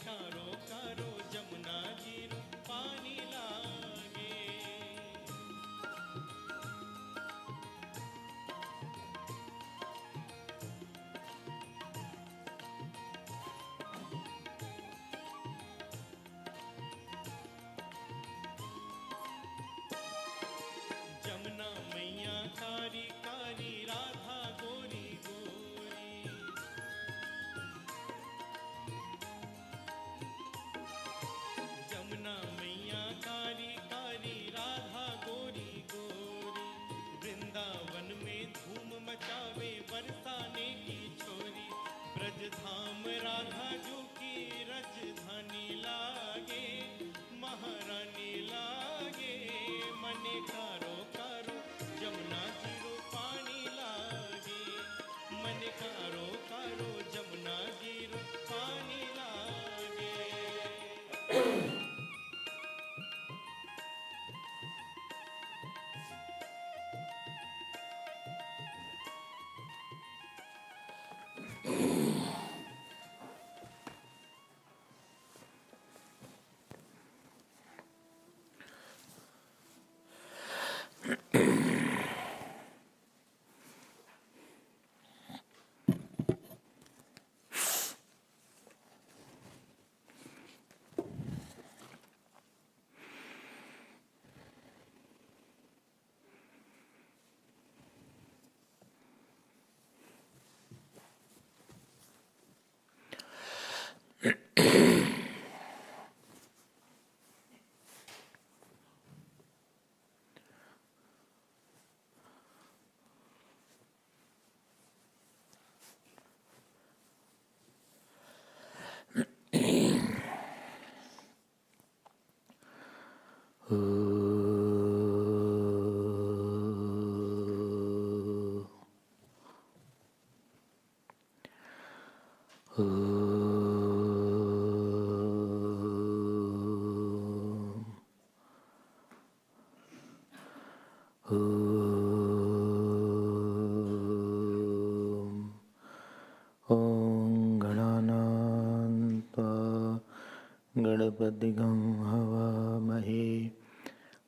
कारो कारो जमुना जीरो पानी लागे। जमुना मैया कारी कारी राधा गोरी गोरी। जमुना मैया कारी कारी राधा गोरी गोरी। वृंदावन में धूम मचावे बरसाने की छोरी। ब्रज धाम राधा जो की राजधानी लागे, महारानी लागे। मने कारो कारो जमुना जीरो पानी लागे। मने कारो कारो जमुना जीरो पानी लागे। गणपतिगं हवामहे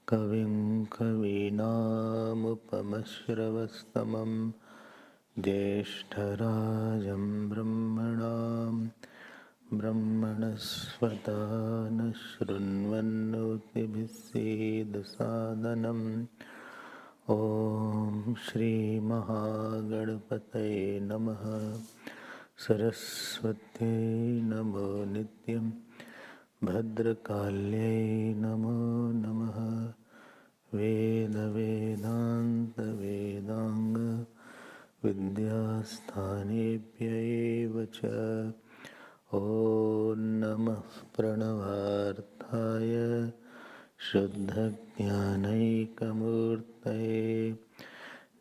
कविं कवीनामुपमश्रवस्तमं ज्येष्ठराजं ब्रह्मणस्पता न शृण्वन्नोतिभिः सीदसादनम्। ॐ श्री महागणपतये नमः। सरस्वत्यै नमो नित्यं। भद्रकाल्यै नमो नमः। वेदान्त विद्यास्थानेभ्यैव च। ॐ नमः प्रणवार्थाय शुद्धज्ञानैकमूर्तये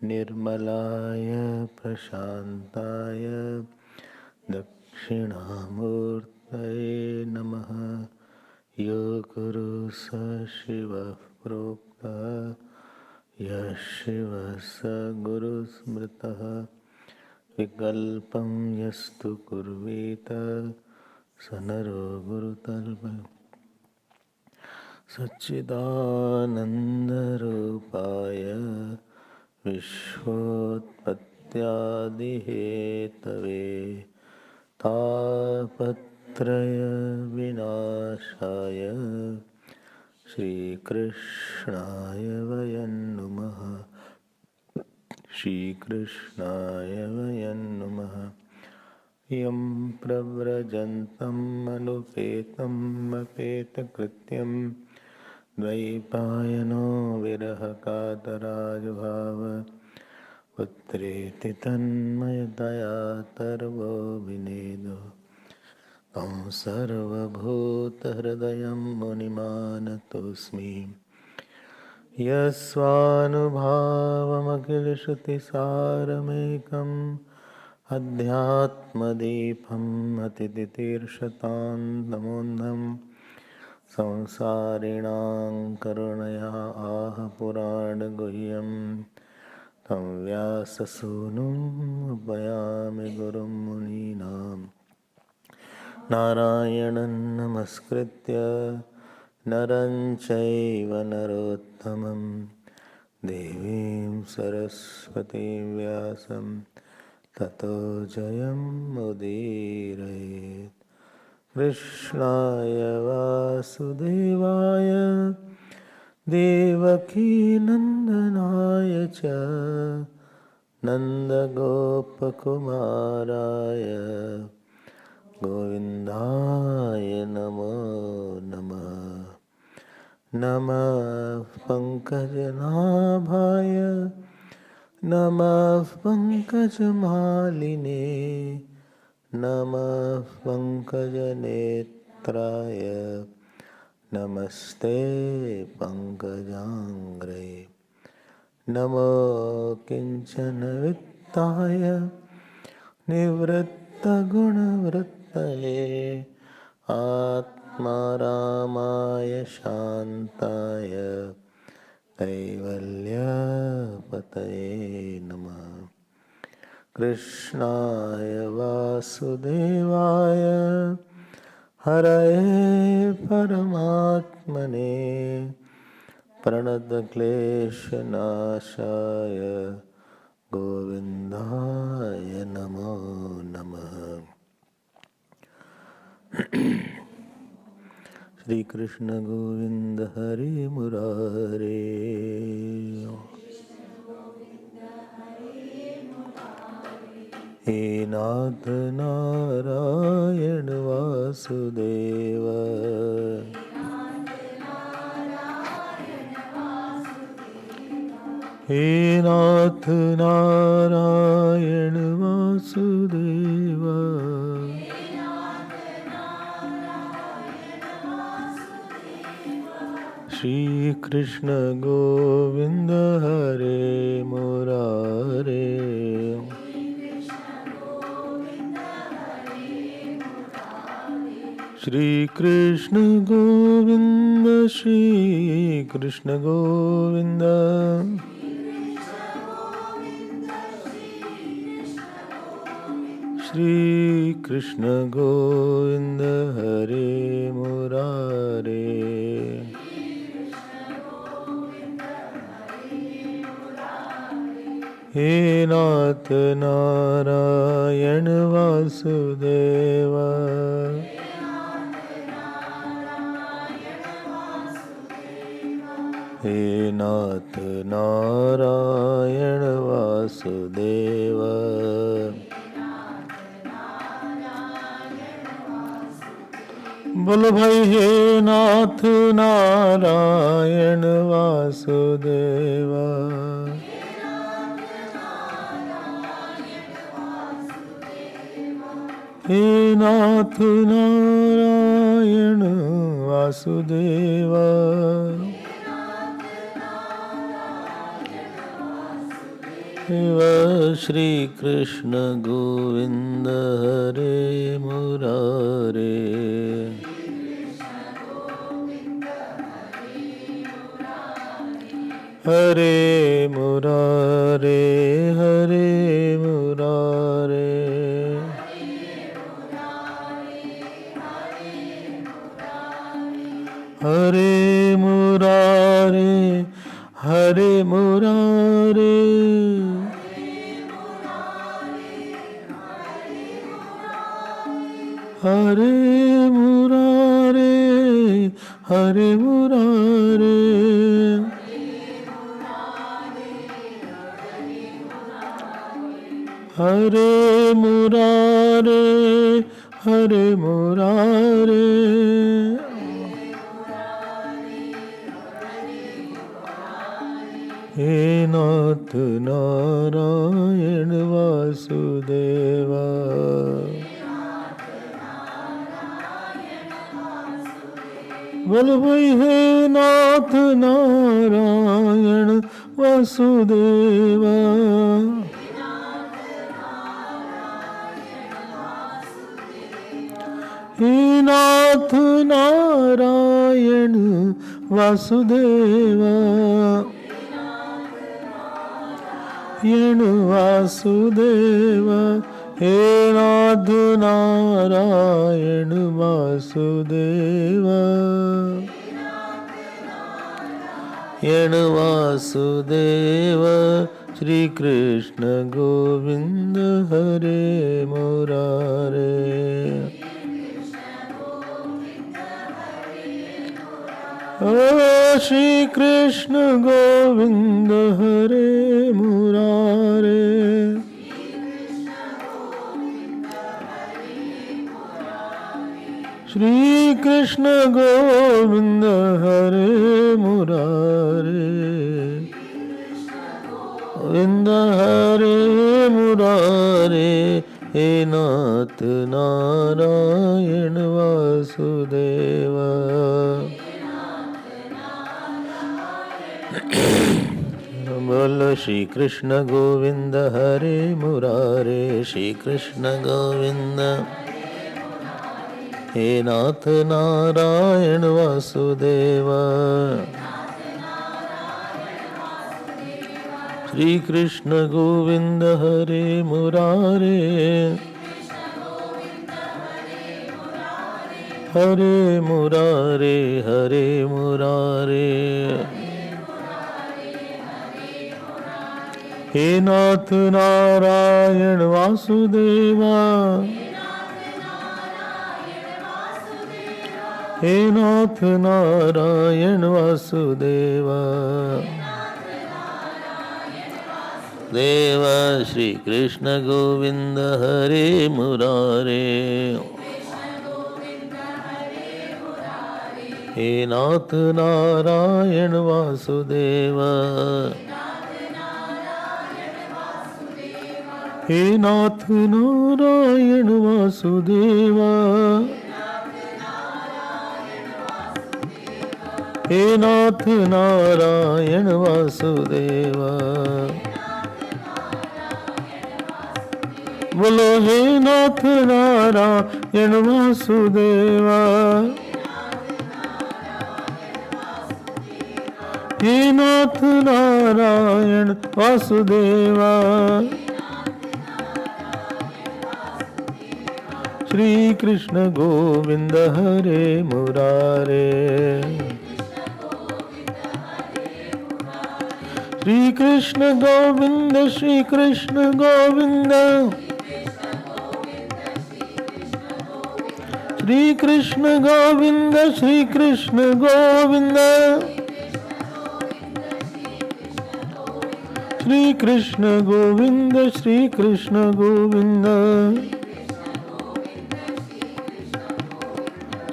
निर्मलाय प्रशान्ताय दक्षिणामूर्तये नमः। यो गुरु स शिवः प्रोक्तः, यः शिवः स गुरुस्मृतः। विकल्पं यस्तु कुर्वीत स नरो गुरुतल्पः। सच्चिदानन्दरूपाय विश्वोत्पत्त्यादिहेतवे तापत्रय विनाशाय श्रीकृष्णाय वयं नुमः। श्रीकृष्णाय वयं नुमः। यं प्रव्रजन्तम् अनुपेतम् अपेतकृत्यं द्वैपायनो विरहकातराजुभाव पुत्रेति तन्मयतया तर्वो विनेदो। तं सर्वभूतहृदयं मुनिमानतोऽस्मि। यस्वानुभावमखिलश्रुतिसारमेकम् अध्यात्मदीपम् अतितितीर्षतां तमोन्धं। संसारिणां करुणया आह पुराणगुह्यं तं व्याससूनुम् उपयामि गुरुं मुनीनां। नारायणं नमस्कृत्य नरं चैव नरोत्तमं देवीं सरस्वतीं व्यासं ततो जयमुदीरयेत्। कृष्णाय वासुदेवाय देवकीनन्दनाय च नन्दगोपकुमाराय गोविन्दाय नमो नमः। नमः पङ्कजनाभाय नमः पङ्कजमालिने नमः पङ्कजनेत्राय नमस्ते पङ्कजाङ्घ्रे। नमो किञ्चनवित्ताय निवृत्तगुणवृत्तये आत्मारामाय शान्ताय कैवल्यपतये नमः। कृष्णाय वासुदेवाय हरये परमात्मने प्रणतक्लेशनाशाय गोविन्दाय नमो नमः। श्री कृष्ण गोविंद हरे मुरारे। हे नाथ नारायण वासुदेव हे नाथ नारायण वासुदेव श्री कृष्ण गोविंद हरे मुरारे। श्री कृष्ण गोविंद श्री कृष्ण गोविंद श्री कृष्ण गोविंद हरे मुरारे। हे नाथ नारायण वासुदेव हे नाथ नारायण वासुदेव बोलो भाई हे नाथ नारायण वासुदेव। हे नाथ नारायण वासुदेव। श्री कृष्ण गोविंद हरे मुरारे। हरे मुरारे हरे मुरारे हरे मुरारे हरे मुरारे हरे मुरारे हरे मुरारे हरे मुरारे हरे मुरारे। हे नाथ नारायण वासुदेवा। बोल भाई हे नाथ नारायण वासुदेवा। हे नाथ नारायण वासुदेवा। वासुदेवा हे नाथ नारायण वासुदेव वासुदेव श्री कृष्ण गोविंद हरे मुरारे ओ श्री कृष्ण गोविंद हरे मुरारे श्री कृष्ण गोविंद हरे मुरारे गोविंद हरे मुरारे हे नाथ नारायण वासुदेव बोलो श्री कृष्ण गोविंद हरे मुरारे श्री कृष्ण गोविंद हे नाथ नारायण वासुदेव श्री कृष्ण गोविंद हरे मुरारे हरे मुरारे हरे मुरारे हे नाथ नारायण वासुदेवा हे नाथ नारायण वासुदेवा देव श्री कृष्ण गोविंद हरे मुरारे हे नाथ नारायण वासुदेव हे नाथ नारायण वासुदेव हे नाथ नारायण वासुदेव बोलो हे नाथ नारायण वासुदेव हे नाथ नारायण वासुदेव श्री कृष्ण गोविंद हरे मुरारे श्री कृष्ण गोविंद श्री कृष्ण गोविंद श्री कृष्ण गोविंद श्री कृष्ण गोविंद श्री कृष्ण गोविंद श्री कृष्ण गोविंद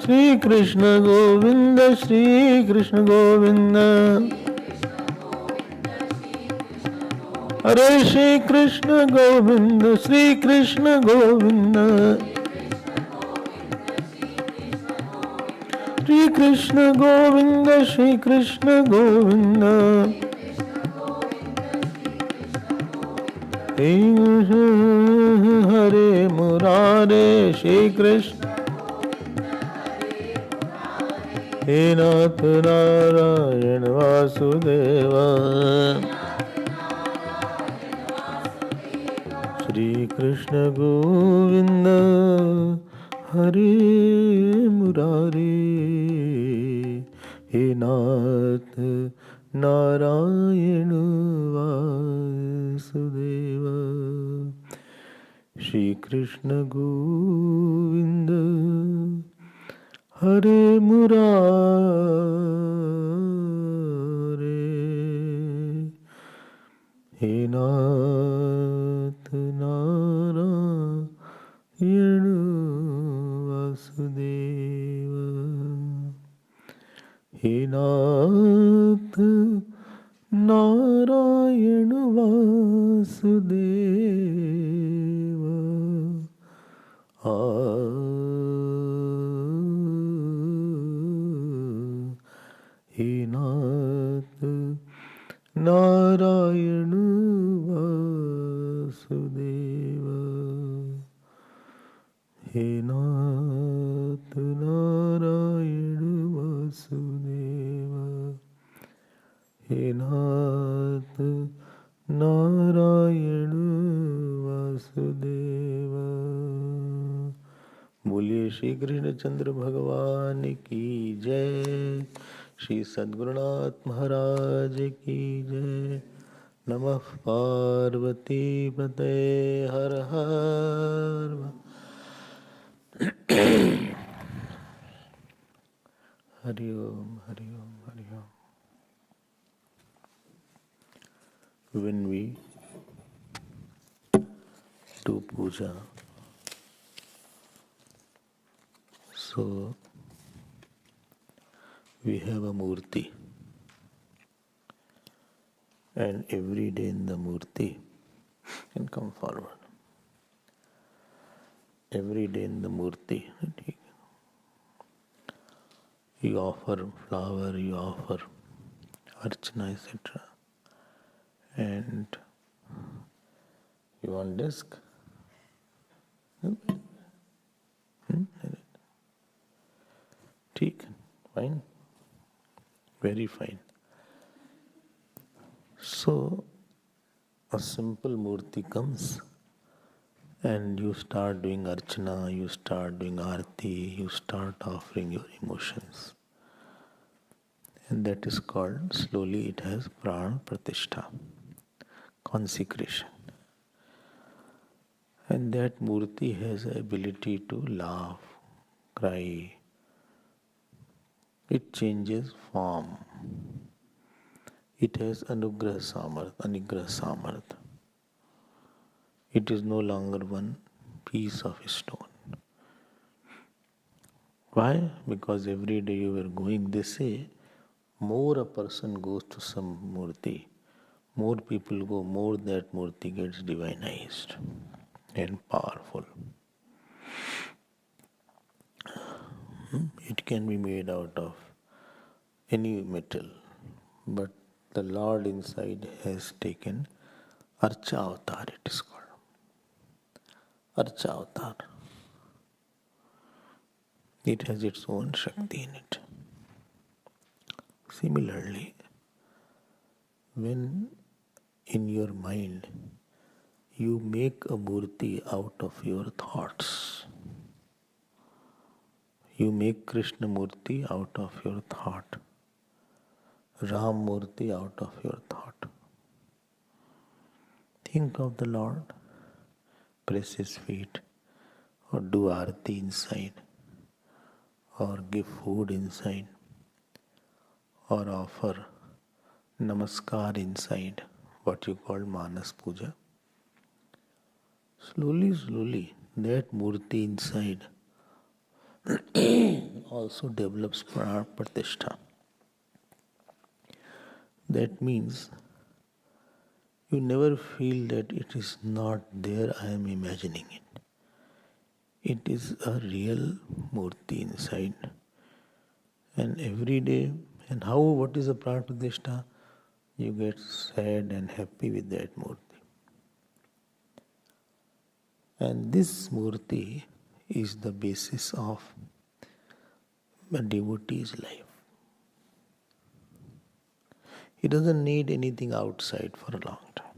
श्री कृष्ण गोविंद श्री कृष्ण गोविंद हरे श्री कृष्ण गोविंद श्री कृष्ण गोविंद श्री कृष्ण गोविंद श्री कृष्ण गोविंद हरे मुरारे श्री कृष्ण हे नाथ नारायण वासुदेव श्री कृष्ण गोविंद हरे मुरारे हे नाथ नारायण वासुदेव श्री कृष्ण गोविंद हरे मुरारे हे नाथ नारायण वासुदेव हे नाथ नारायण वासुदेव हे नाथ नारायण वासुदेव हे नाथ नारायण वासुदेव हे नाथ नारायण वासुदेव बोलिए श्री कृष्ण चंद्र भगवान की जय। श्री सद्गुरुनाथ महाराज की जय। नमः पार्वती पते हर हर। हरि ओम हरि ओम हरि ओम। When we do puja, so we have a murti, and every day in the murti can come forward. Every day in the murti, you offer flower, you offer archana, etc. And you want desk? ठीक, fine, very fine. So a simple murti comes and you start doing archana, you start doing arti, you start offering your emotions. And that is called, slowly it has prana pratishtha, consecration. And that murti has the ability to laugh, cry. It changes form. It has anigraha samarth. It is no longer one piece of stone. Why? Because every day you are going, they say, more a person goes to some murti, more people go, more that murti gets divinized and powerful. It can be made out of any metal, but the Lord inside has taken Archa Avatar, it is called. Archa Avatar. It has its own Shakti in it. Similarly, when in your mind you make a murti out of your thoughts, you make Krishna murti out of your thought, Ram murti out of your thought. Think of the Lord, press his feet, or do arati inside, or give food inside, or offer namaskar inside, what you call manas puja. Slowly, that murti inside also develops pratishtha. That means you never feel that it is not there, I am imagining it. It is a real murti inside. And every day, and what is a pratishtha? You get sad and happy with that murti. And this murti is the basis of a devotee's life. He doesn't need anything outside for a long time.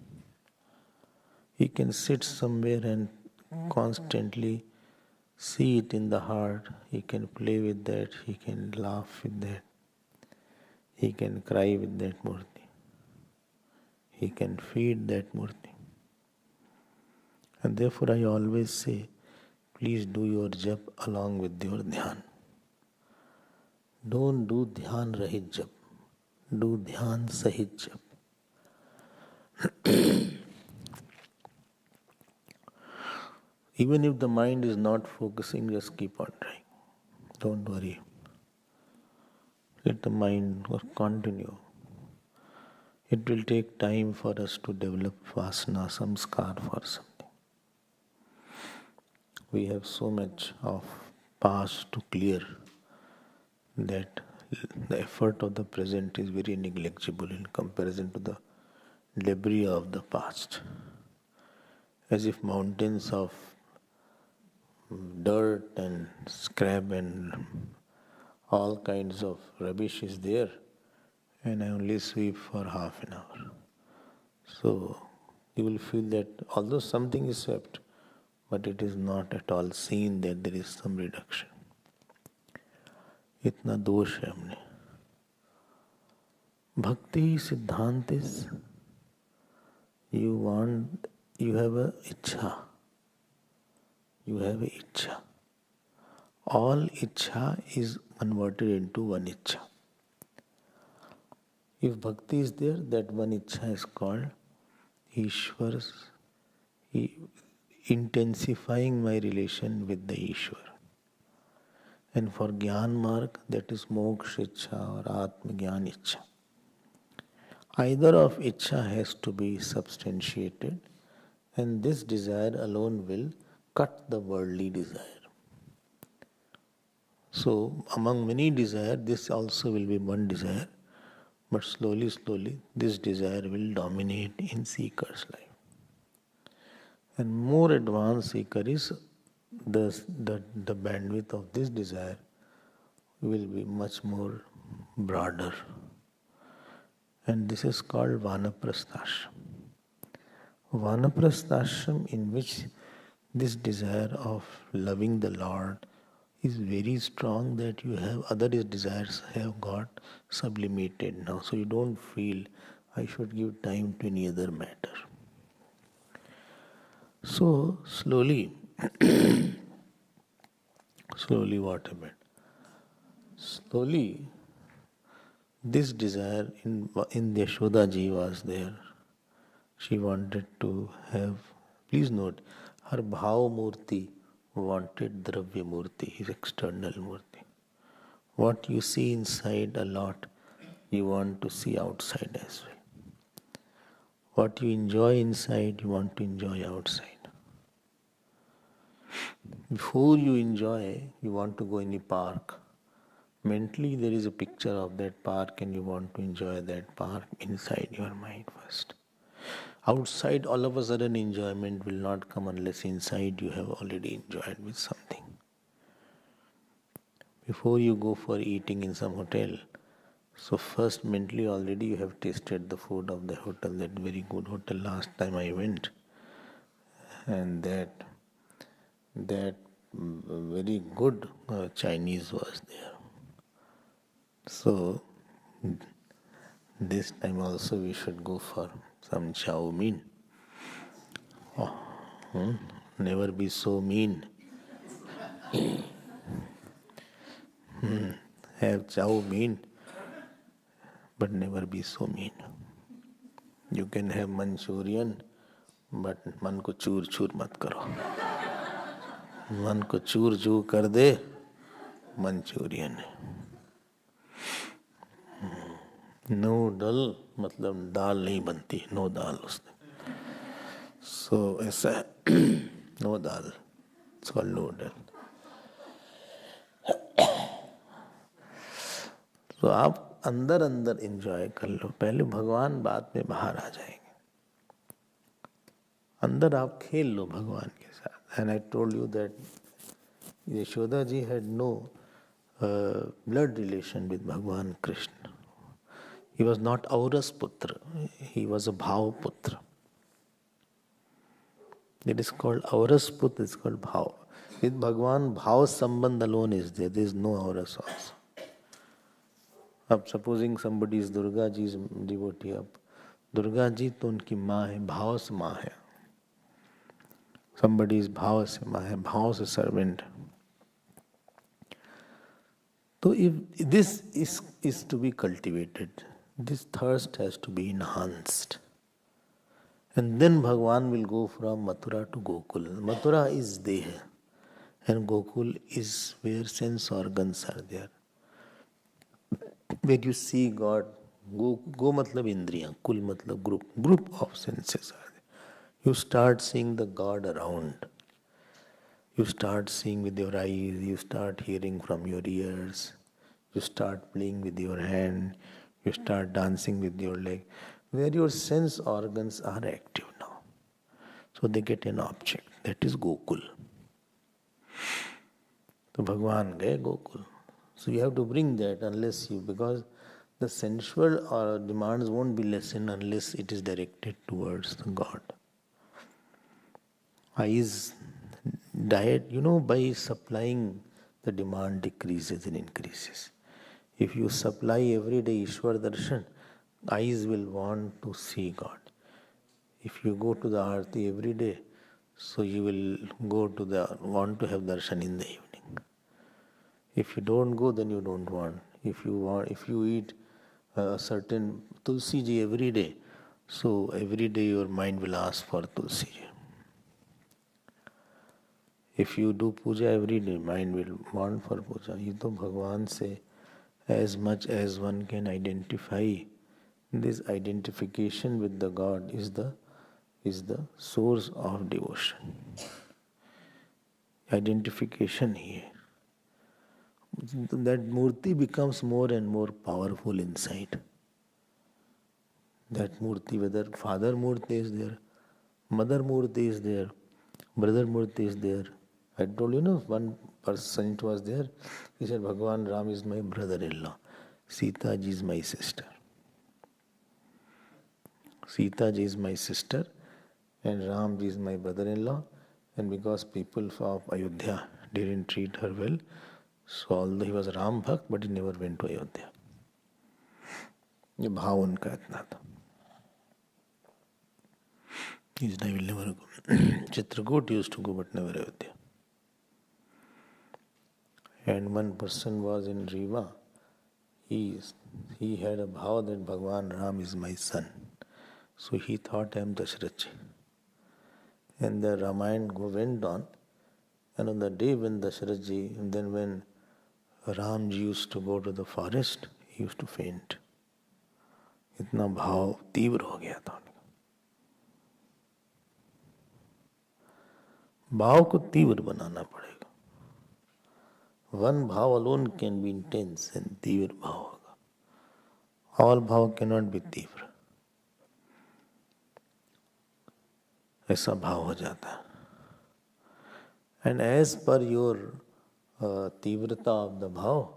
He can sit somewhere and constantly see it in the heart. He can play with that. He can laugh with that. He can cry with that murti. He can feed that murti. And therefore I always say, please do your jap along with your dhyan. Don't do dhyan rahit jap. Do dhyan sahit jap. Even if the mind is not focusing, just keep on trying. Don't worry. Let the mind continue. It will take time for us to develop vasana, samskar for something. We have so much of past to clear that the effort of the present is very negligible in comparison to the debris of the past. As if mountains of dirt and scrap and all kinds of rubbish is there, and I only sweep for half an hour. So you will feel that although something is swept, but it is not at all seen that there is some reduction. इतना दोष है हमने. Bhakti Siddhant is you have a ichha. You have a ichha. All ichha is converted into one ichha. If bhakti is there, that one ichha is called Ishwar's, intensifying my relation with the Ishwar. And for Gyan Marg, that is Moksha Ichha or Atma Gyan Ichha. Either of Ichha has to be substantiated, and this desire alone will cut the worldly desire. So, among many desires, this also will be one desire, but slowly, this desire will dominate in seeker's life. And more advanced seeker is the bandwidth of this desire will be much more broader. And this is called Vanaprasthashram. Vanaprasthashram, in which this desire of loving the Lord is very strong, that you have other desires have got sublimated now. So you don't feel I should give time to any other matter. So slowly what happened? Slowly this desire in Yashoda ji was there. She wanted to have, please note, her bhav murti wanted dravya murti, his external murti. What you see inside a lot, you want to see outside as well. What you enjoy inside, you want to enjoy outside. Before you enjoy, you want to go in a park. Mentally, there is a picture of that park and you want to enjoy that park inside your mind first. Outside, all of a sudden, enjoyment will not come unless inside you have already enjoyed with something. Before you go for eating in some hotel, so first mentally already you have tasted the food of the hotel, that very good hotel last time I went. And that very good Chinese was there. So, this time also we should go for some chow mein. Never be so mean. Have chow mein, but never be so mean. You can have Manchurian, but मन को चूर चूर मत करो. मन को चूर चूर कर दे, मंचूरियन है. नो डल मतलब दाल नहीं बनती, नो दाल उसमें. सो ऐसा है, no dal, it's called no dal. तो आप अंदर अंदर एंजॉय कर लो, पहले भगवान बाद में बाहर आ जाएंगे. अंदर आप खेल लो भगवान के साथ. And I told you that Yashoda ji had no blood relation with Bhagavan Krishna. He was not Auras Putra, he was a Bhav Putra. It is called Auras Putra, it is called Bhav. With Bhagavan, Bhav Sambandh alone is there, there is no Auras also. अब supposing somebody is Durga Ji's devotee, अब Durga Ji तो उनकी माँ है, भाव से माँ है. Somebody is भाव से माँ है, भाव से servant. So if this is to be cultivated, this thirst has to be enhanced. And then Bhagavan will go from Mathura to Gokul. Mathura is Deha and Gokul is where sense organs are there. Where you see God, go matlab indriya, kul matlab group of senses are there. You start seeing the God around. You start seeing with your eyes, you start hearing from your ears, you start playing with your hand, you start dancing with your leg, where your sense organs are active now. So they get an object, that is Gokul. So Bhagavan gaye Gokul. So you have to bring that because the sensual demands won't be lessened unless it is directed towards the God. Eyes diet, by supplying, the demand decreases and increases. If you supply every day Ishwar Darshan, eyes will want to see God. If you go to the Aarti every day, so you will want to have darshan in the evening. If you don't go, then you don't want. If you eat a certain tulsi ji every day, so every day your mind will ask for tulsi ji. If you do puja every day, mind will want for puja. ये तो भगवान से as much as one can identify, this identification with the God is the source of devotion. Identification here. That murti becomes more and more powerful inside. That murti, whether father murti is there, mother murti is there, brother murti is there. I told one person was there. He said, Bhagavan Ram is my brother-in-law. Sita ji is my sister. Sita ji is my sister and Ram ji is my brother-in-law. And because people of Ayodhya didn't treat her well, so although he was Ram Bhakt, but he never went to Ayodhya. ये भाव उनका इतना था. He said, I will never go. Chitrakoot used to go, but never Ayodhya. And one person was in Riva. He had a bhav that Bhagavan Ram is my son. So he thought I am Dashrath. And the Ramayana went on. And on the day when Dashrath ji, and then when Ram ji used to go to the forest, he used to faint. इतना भाव तीव्र हो गया था उनका. भाव को तीव्र बनाना पड़ेगा. One bhav alone can be intense and तीव्र भाव होगा. All bhav cannot be तीव्र. ऐसा भाव हो जाता है. And as per your तीव्रता of the bhav,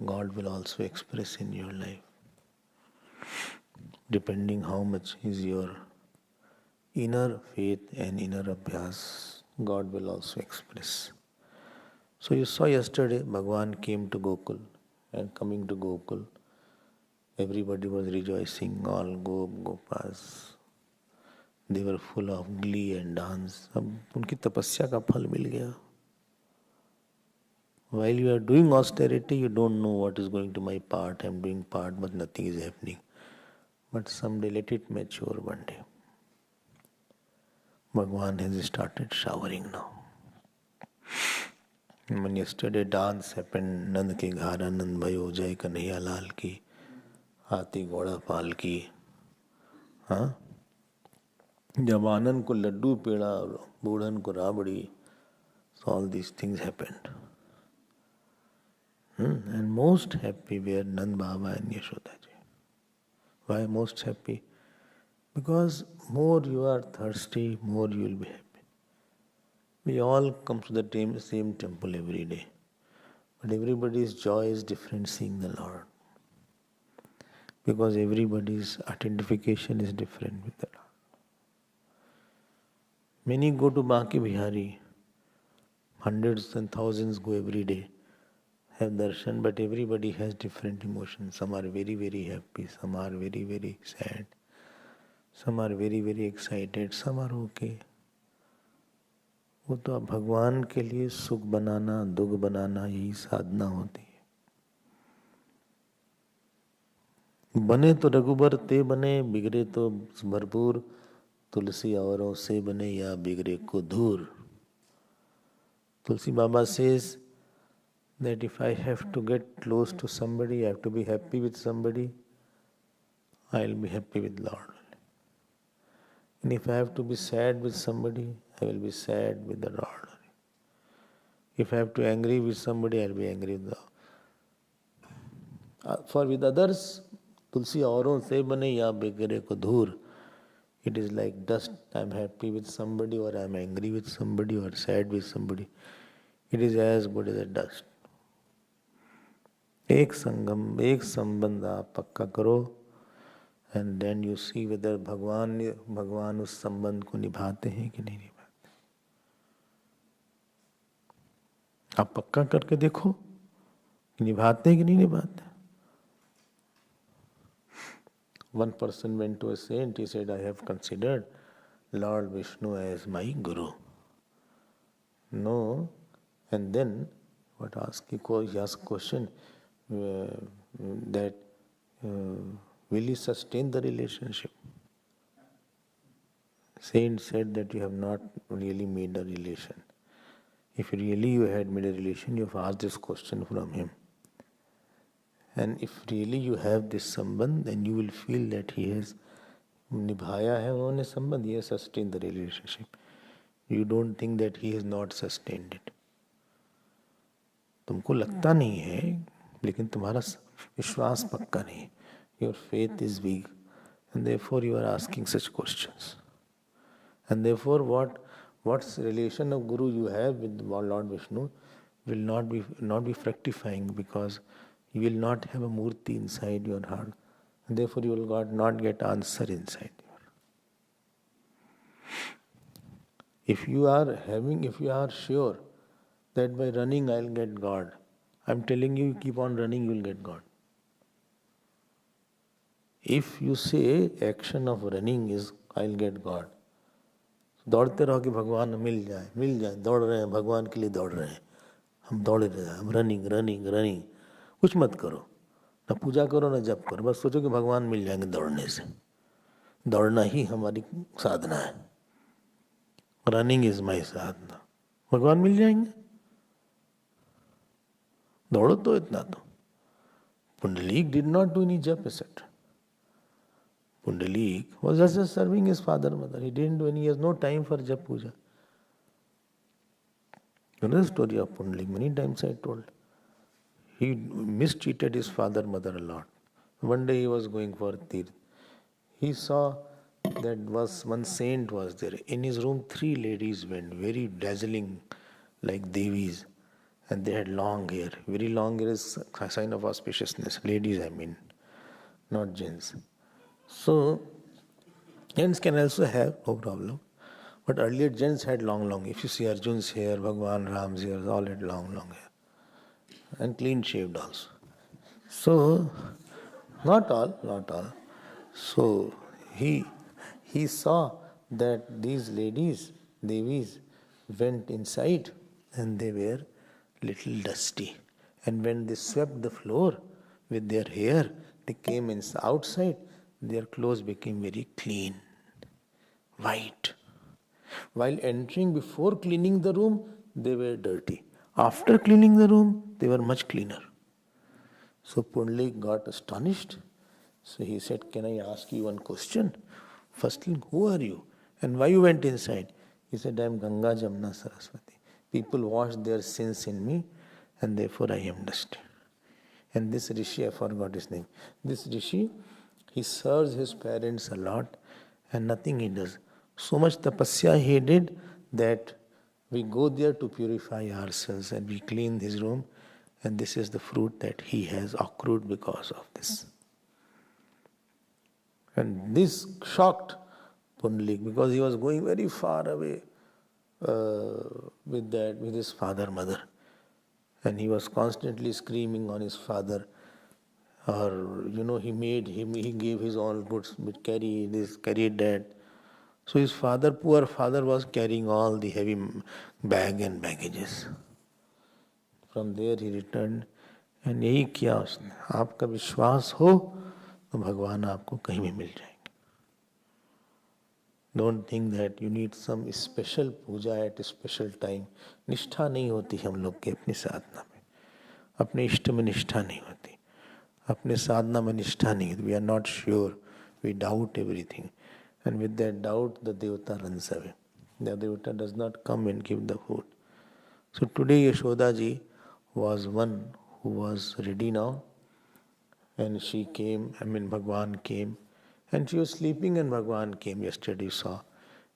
God will also express in your life. Depending how much is your inner faith and inner abhyas, God will also express. So you saw yesterday, Bhagavan came to Gokul, and coming to Gokul, everybody was rejoicing, all Gopas. They were full of glee and dance. अब उनकी तपस्या का फल मिल गया. While you are doing austerity, you don't know what is going to my part. I am doing part, but nothing is happening. But someday let it mature one day. Bhagavan has started showering now. When yesterday dance happened, Nand ke ghar Anand bhayo, Jai Kanhaiya Lal ki, Hathi Ghoda Pal ki. हाँ? जब आनंद को लड्डू पेड़ा और बूढ़न को Rabri, so all these things happened. And most happy were Nand Baba and Yashoda ji. Why most happy? Because more you are thirsty, more you will be happy. We all come to the same temple every day. But everybody's joy is different seeing the Lord. Because everybody's identification is different with the Lord. Many go to Baki Bihari. Hundreds and thousands go every day, have darshan, but everybody has different emotions. Some are very, very happy, some are very, very sad, some are very, very excited, some are okay. वो तो भगवान के लिए सुख बनाना, दुख बनाना यही साधना होती है. बने तो रघुबर ते बने, बिगड़े तो भरपूर, तुलसी औरों से बने या बिगड़े को दूर. Tulsi Baba says that if I have to get close to somebody, I have to be happy with somebody, I will be happy with Lord. And if I have to be sad with somebody, I will be sad with the Lord. If I have to angry with somebody, I will be angry with the For with others, Tulsi auron se bane ya begare ko dhur. It is like dust. I am happy with somebody, or I am angry with somebody, or sad with somebody. It is as good as a dust. एक संगम, एक संबंध आप पक्का करो, and then you see whether भगवान उस संबंध को निभाते हैं कि नहीं निभाते. आप पक्का करके देखो कि निभाते हैं कि नहीं निभाते. One person went to a saint, he said, I have considered Lord Vishnu as my guru. No. And then what he asked question that will he sustain the relationship? Saint said that you have not really made a relation. If really you had made a relation, you have asked this question from him. And if really you have this sambandh, then you will feel that he has निभाया है उन्होंने संबंध, he has sustained the relationship. You don't think that he has not sustained it. तुमको लगता नहीं है, लेकिन तुम्हारा विश्वास पक्का नहीं है. Your faith is weak, and therefore you are asking such questions. And therefore, what's relation of Guru you have with Lord Vishnu will not be fructifying, because you will not have a murti inside your heart, and therefore you will not get answer inside you. If you are sure that by running I'll get God, I'm telling you, keep on running, you will get God. If you say action of running is I'll get God, दौड़ते रहो कि भगवान मिल जाए, दौड़ रहे हैं, भगवान के लिए दौड़ रहे हैं, हम दौड़े रहे हैं, हम रनिंग रनिंग रनिंग. कुछ मत करो, ना पूजा करो ना जप करो, बस सोचो कि भगवान मिल जाएंगे दौड़ने से. दौड़ना ही हमारी साधना है. रनिंग इज माई साधना. भगवान मिल जाएंगे, दौड़ो तो इतना तो. Pundalik did not do any जप etcetera. Pundalik was just serving his father mother. He didn't do any, he has no time for jap puja. You know the story of Pundalik, many times I told. He mistreated his father mother a lot. One day he was going for tirth. He saw that one saint was there. In his room 3 ladies went, very dazzling like devis. And they had long hair. Very long hair is a sign of auspiciousness. Ladies I mean, not gents. So, gents can also have, no problem. But earlier gents had long. If you see Arjun's hair, Bhagwan Ram's hair, all had long hair. And clean shaved also. So, not all. So, he saw that these ladies, devis, went inside and they were little dusty. And when they swept the floor with their hair, they came outside. Their clothes became very clean, white. While entering, before cleaning the room, they were dirty. After cleaning the room, they were much cleaner. So Pundalik got astonished. So he said, can I ask you one question? Firstly, who are you? And why you went inside? He said, I am Ganga Jamna Saraswati. People washed their sins in me, and therefore I am dusty. And this Rishi, I forgot his name. This Rishi, he serves his parents a lot and nothing he does. So much tapasya he did that we go there to purify ourselves and we clean his room, and this is the fruit that he has accrued because of this. And this shocked Pundalik because he was going very far away with his father, mother. And he was constantly screaming on his father. Or, he gave his all goods, carry this, carry that. So his poor father was carrying all the heavy bag and baggages. From there he returned and यही किया उसने. आपका विश्वास हो तो भगवान आपको कहीं भी मिल जाएंगे. Don't think that you need some special puja at a special time. निष्ठा नहीं होती हम लोग के अपनी साधना में. अपने इष्ट में निष्ठा नहीं होती. अपने साधना में निष्ठा नहीं. We are not sure. We doubt everything. And with that doubt, the Devata runs away. The Devata does not come and give the food. So today Yashoda ji was one who was ready now. And she came, Bhagwan came. And she was sleeping and Bhagwan came. Yesterday you saw.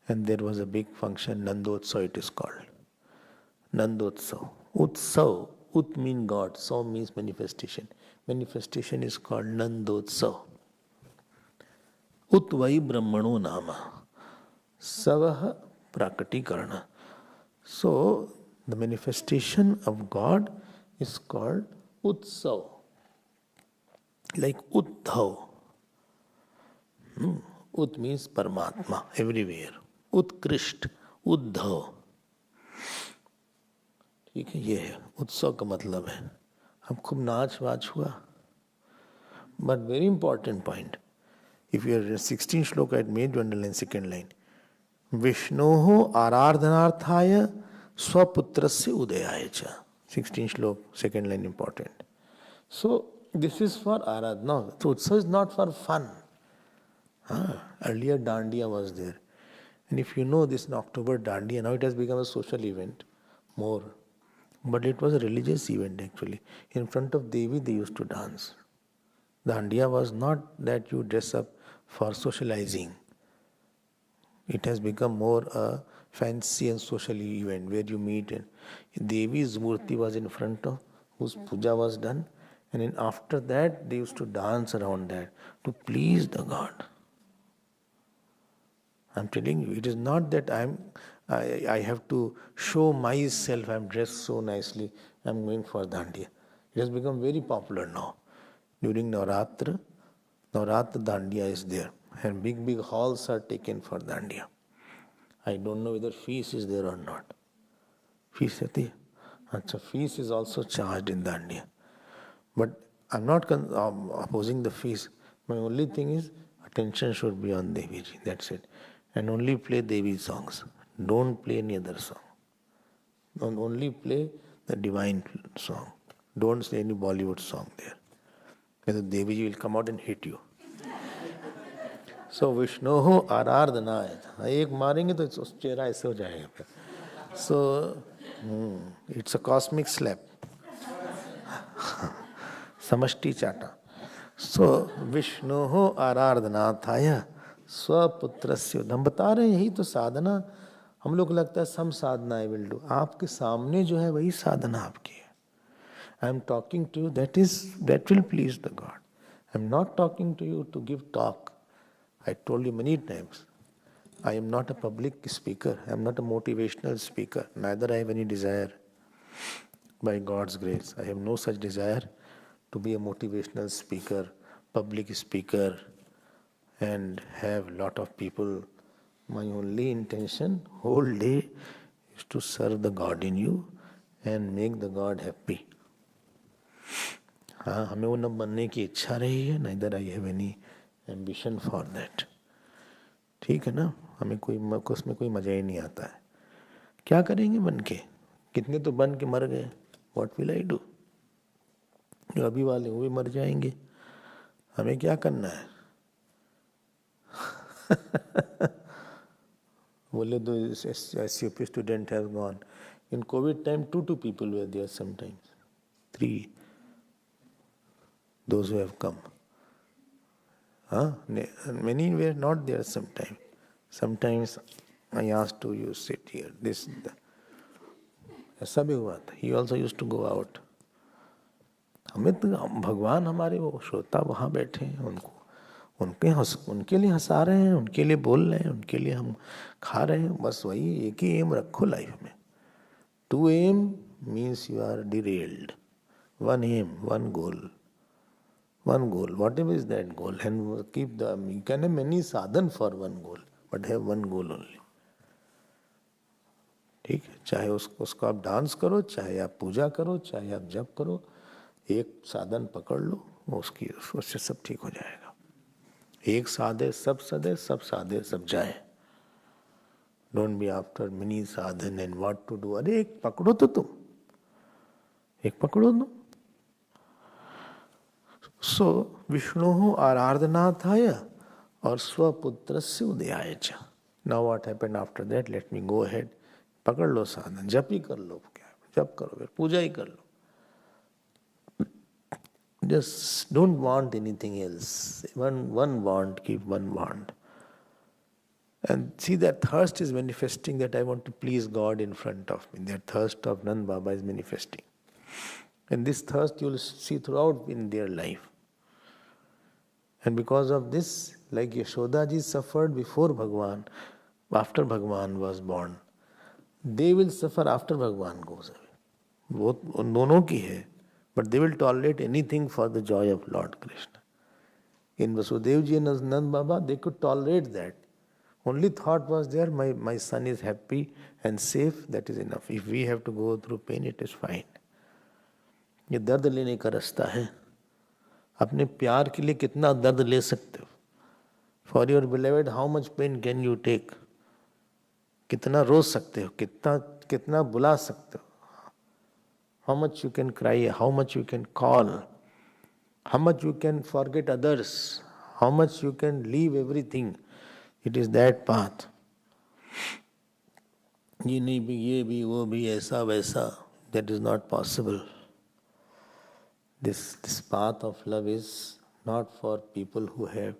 And there was a big function, Nandotsav it is called. Nandotsav. Utsav. Ut means God. Sav means manifestation. Manifestation is called Nandotsav. Utvai Brahmano Nama. Savaha Prakatikarana. So, The manifestation of God is called Utsav. Like Uddhav. Ut means Paramatma, everywhere. Utkrisht, Uddhav. ठीक है, ये है उत्सव का मतलब है. अब खूब नाच वाच हुआ. But very important point. If you are 16 shloka, I made you underline second line. Vishnoho aradhanarthaya swaputrasya udayaya cha. 16 shlok, second line important. So this is for aradhana. So Utsav is not for fun. Earlier Dandiya was there. And if you know this in October Dandiya, now it has become a social event more. But it was a religious event actually. In front of Devi they used to dance. Dandiya was not that you dress up for socializing. It has become more a fancy and social event where you meet. And Devi's murti was in front of whose puja was done. And then after that they used to dance around that to please the God. I'm telling you, it is not that I have to show myself, I'm dressed so nicely, I'm going for Dandiya. It has become very popular now. During Navratri Dandiya is there. And big halls are taken for Dandiya. I don't know whether fees is there or not. Fees है थी. अच्छा, fees is also charged in Dandiya. But I'm not opposing the fees. My only thing is attention should be on Devi ji. That's it. And only play Devi songs. Don't play any other song. Don't only play the divine song. Don't say any Bollywood song there. Because Devi ji will come out and hit you. So Vishnoho Arardhanaya. एक मारेंगे तो चेहरा ऐसे हो जाएगा फिर. So it's a cosmic slap. समष्टि चाटा. So Vishnoho Arardhanathaya स्वपुत्रस्य. हम बता रहे हैं यही तो साधना. हम लोग को लगता है सम साधना आई विल डू. आपके सामने जो है वही साधना आपकी है. I am talking to you, that will please the God. I am not talking to you to give talk. I told you many times, I am not a public speaker. I am not a motivational speaker. Neither I have any desire. By God's grace, I have no such desire to be a motivational speaker, public speaker, and have lot of people. My only intention, whole day, is to serve the God in you and make the God happy. हाँ, हमें वो न बनने की इच्छा रही है, neither I have any ambition for that. ठीक है ना. हमें उसमें कोई मजा ही नहीं आता है. क्या करेंगे बन के? कितने तो बन के मर गए. What will I do? जो अभी वाले वो भी मर जाएंगे. हमें क्या करना है? बोले तो SUP student has gone. In COVID time, two people were there sometimes. 3. Those who have come. Many were not there sometimes. Sometimes I asked to you sit here. ऐसा भी हुआ था. He also used to go out. हमें तो भगवान हमारे वो श्रोता वहाँ बैठे हैं. उनके लिए हंसा रहे हैं, उनके लिए बोल रहे हैं, उनके लिए हम खा रहे हैं. बस वही एक ही एम रखो लाइफ में. 2 aim means you are derailed. 1 aim, 1 goal. 1 goal, whatever is that goal, and keep you can have many sadhan for 1 goal, but have 1 goal only. ठीक है. चाहे उसको आप डांस करो, चाहे आप पूजा करो, चाहे आप जप करो, एक साधन पकड़ लो, उससे सब ठीक हो जाएगा. एक साधे सब सदे, सब साधे सब जाए. Don't be after many sadhan and what to do. अरे एक पकड़ो तो तुम, एक पकड़ो तुम. So Vishnoho Arardhanathaya और स्वपुत्रस्य उदयाय च. Now what happened after that? Let me go ahead. पकड़ लो साधन, जप ही कर लो. क्या जप करो, फिर पूजा ही कर लो. Just don't want anything else. One want, keep one want. And see, that thirst is manifesting that I want to please God in front of me. That thirst of Nand Baba is manifesting. And this thirst you will see throughout in their life. And because of this, like Yashoda ji suffered before Bhagwan, after Bhagwan was born, they will suffer after Bhagwan goes away. वो उन दोनों की है, but they will tolerate anything for the joy of Lord Krishna. In Vasudevji and Nand Baba, they could tolerate that. Only thought was there, my son is happy and safe, that is enough. If we have to go through pain, it is fine. ये दर्द लेने का रास्ता है. अपने प्यार के लिए कितना दर्द ले सकते हो? For your beloved, how much pain can you take? कितना रो सकते हो? कितना बुला सकते हो? How much you can cry, how much you can call, how much you can forget others, how much you can leave everything. It is that path. ये नहीं भी, ये भी, वो भी, ऐसा वैसा. That is not possible. This path of love is not for people who have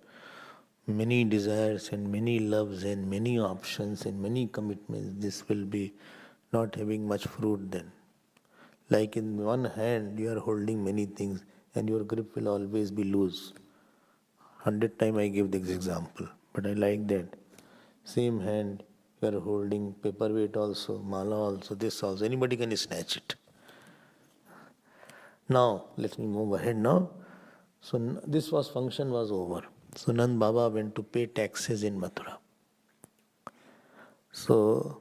many desires and many loves and many options and many commitments. This will be not having much fruit then. Like in one hand you are holding many things and your grip will always be loose. 100 times I give this example, but I like that. Same hand you are holding paperweight also, mala also, this also. Anybody can snatch it. Now, let me move ahead now. So this function was over. So Nand Baba went to pay taxes in Mathura. So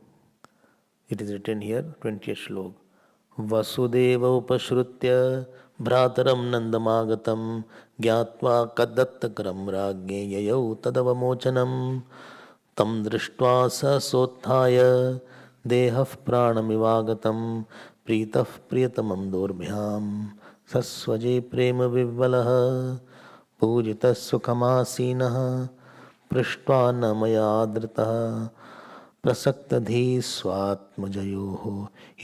it is written here, 20th shlok. Vasudeva upashrutya bhrataram nandamagatam gyatva kadattakram ragye yayau tadavamochanam tam drishtva sa sothaya dehaf pranamivagatam pritah priyatamam dorbhyam sasvaje prema vivvalah पूजितः सुखमासीनः पृष्ट्वा न मयादृतः प्रसक्तधी स्वात्मजयोः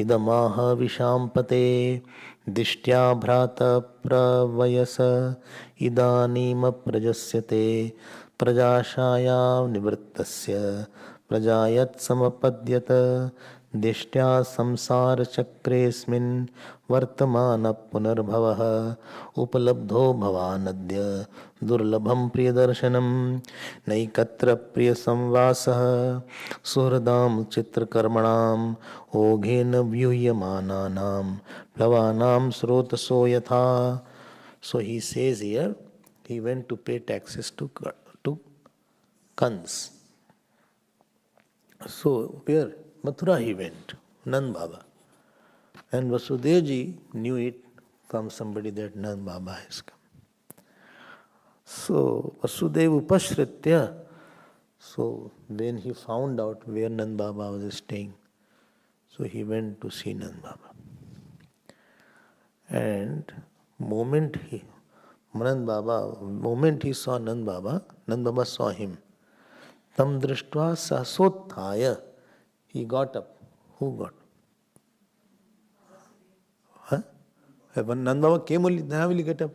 इदमाह विशाम्पते दिष्ट्या भ्राता प्रवयस इदानीमप्रजस्यते प्रजाशायां निवृत्तस्य प्रजायत्समपद्यत दिष्ट्या संसारचक्रेऽस्मिन् वर्तमान पुनर्भवः उपलब्धो भवानद्य दुर्लभं प्रियदर्शनं नैकत्र प्रियसंवासः सुहृदां चित्रकर्मणाम् ओघेन व्यूह्यमानानां प्लवानां स्रोतसो यथा. So he says here, he went to pay taxes to Kans. So where? Mathura he went, Nand Baba. And Vasudevji knew it from somebody that Nand Baba has come. So Vasudeva upashritya. So when he found out where Nand Baba was staying, so he went to see Nand Baba. And moment he saw Nand Baba saw him. Tam drishtva sasothaya. He got up. Who got up? Huh? When Nand Baba came only, now will he get up?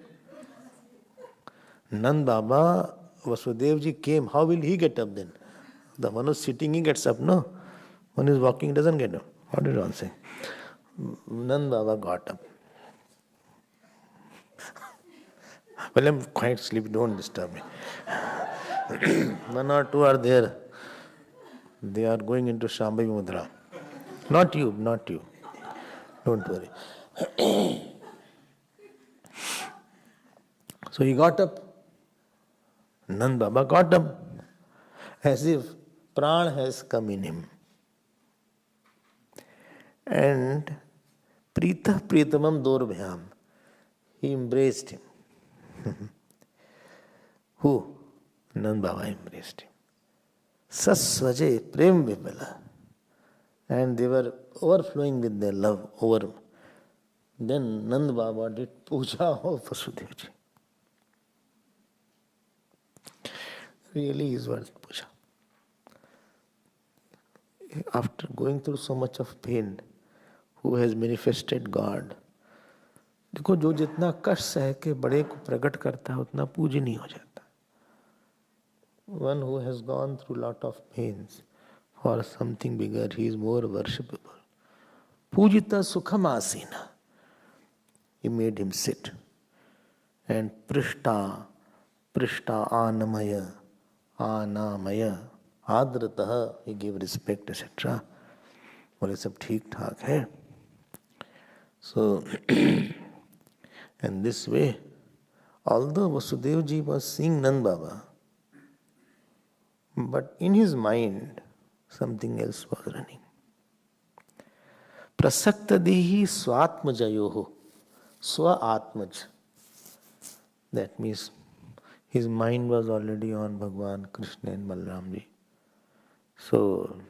Nand Baba, Vasudevji came. How will he get up then? The one who's sitting, he gets up, no? One who's walking doesn't get up. What did one say? Nand Baba got up. Well, I'm quite sleepy, don't disturb me. One or two are there. They are going into Shambhavi Mudra. Not you. Don't worry. So he got up. Nand Baba got up. As if Pran has come in him. And Pritah Priyatamam Dorbhyam. He embraced him. Who? Nand Baba embraced him. Sasvaje Prem Vibhala. And they were overflowing with their love over. Then Nand Baba did puja of Vasudevji. Really is worth puja. After going through so much of pain, who has manifested God? देखो जो जितना कष्ट सह के बड़े को प्रकट करता है उतना पूजनीय हो जाता है. One who has gone through lot of pains for something bigger, he is more worshipable. Pujita sukham asina. He made him sit. And prishta anamaya, adrataha, he gave respect, etc. बोले सब ठीक ठाक है. So, and this way, although Vasudev ji was seeing Nand Baba, but in his mind, something else was running. Prasakta dehi swatmajayoho, swa atmaj. That means his mind was already on Bhagwan, Krishna and Balramji. So,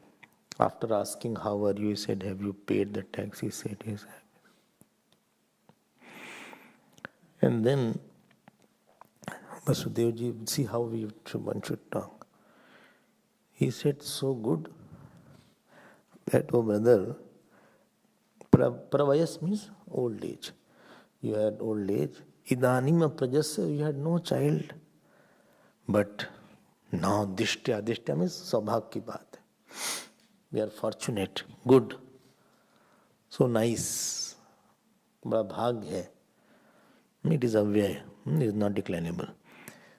after asking, how are you? He said, have you paid the tax? He said, yes, I have. And then Vasudevji, see how one should talk. He said, so good that, oh brother, pravayas means old age. You had old age. Idanima prajasya, you had no child. But now dishtya means saubhag ki baat hai. We are fortunate, good, so nice. Bada bhag hai. It is avyaya, it is not declinable.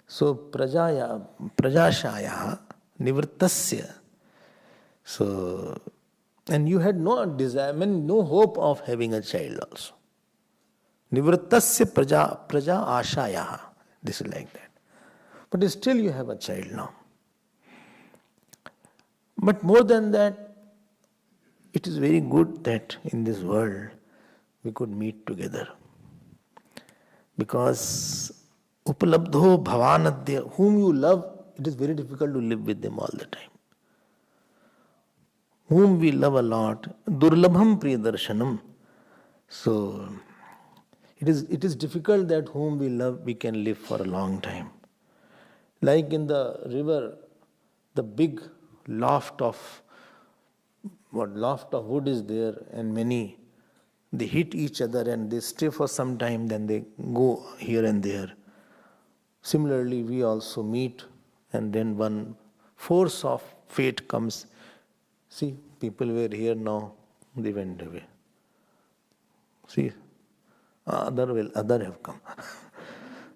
So prajashaya nivrittasya. So, and you had no desire, no hope of having a child also. Nivrittasya praja ashaya. This is like that. But still you have a child now. But more than that, it is very good that in this world we could meet together. Because upalabdho bhavanadya, whom you love, it is very difficult to live with them all the time. Whom we love a lot, durlabham priyadarshanam. So, it is difficult that whom we love, we can live for a long time. Like in the river, the big loft of wood is there, and many, they hit each other and they stay for some time, then they go here and there. Similarly, we also meet, and then one force of fate comes. See, people were here now, they went away. See, other have come.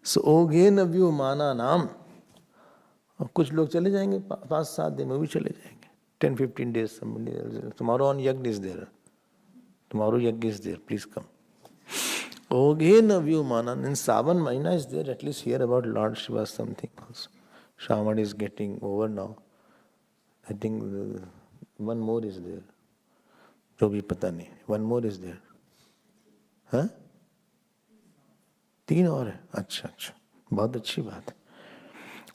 So, ogena vyumana naam. कुछ लोग चले जाएंगे 5-7 दिन में भी चले जाएंगे 10-15 days tomorrow on yagna is there please come ogena vyumana in Savan Mahina is there, at least hear about Lord Shiva something also. Shravan is getting over now. I think one more is there, जो भी पता नहीं, one more is there. हाँ 3 और है, अच्छा बहुत अच्छी बात है.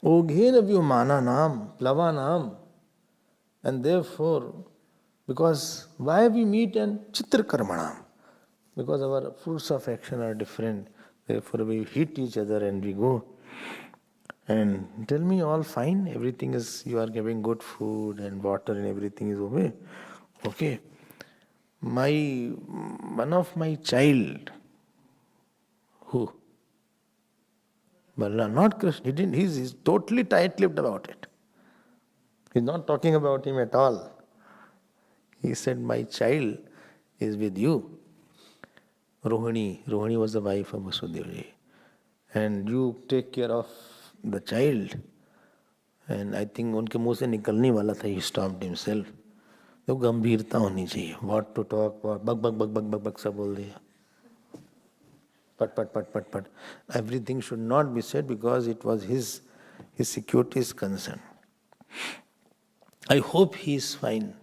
Oghen vyumana nam, plava nam. And therefore, because why we meet and chitra karmanam? Because our fruits of action are different. Therefore, we hit each other and we go. And tell me, all fine? Everything is, you are giving good food and water and everything is okay. Okay. One of my child, who? Balaram, not Krishna. He's totally tight-lipped about it. He's not talking about him at all. He said, my child is with you. Rohini was the wife of Vasudevji. And you take care of the child. And I think उनके मुंह से निकलने वाला था, he stopped himself. तो गंभीरता होनी चाहिए. What to talk, what, बक सब बोल दिया. Pat. Everything should not be said because it was his security is concerned. I hope he is fine.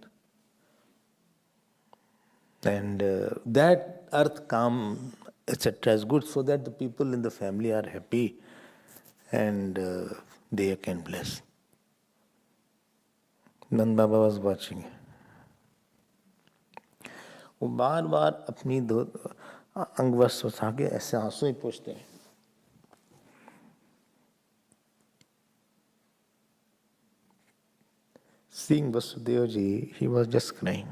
And that earth calm, etc. is good so that the people in the family are happy and they can bless. Nand Baba was watching. वो बार अपनी अंगवश उठा के ऐसे आंसू ही पूछते हैं. Seeing Vasudevji, he was just crying.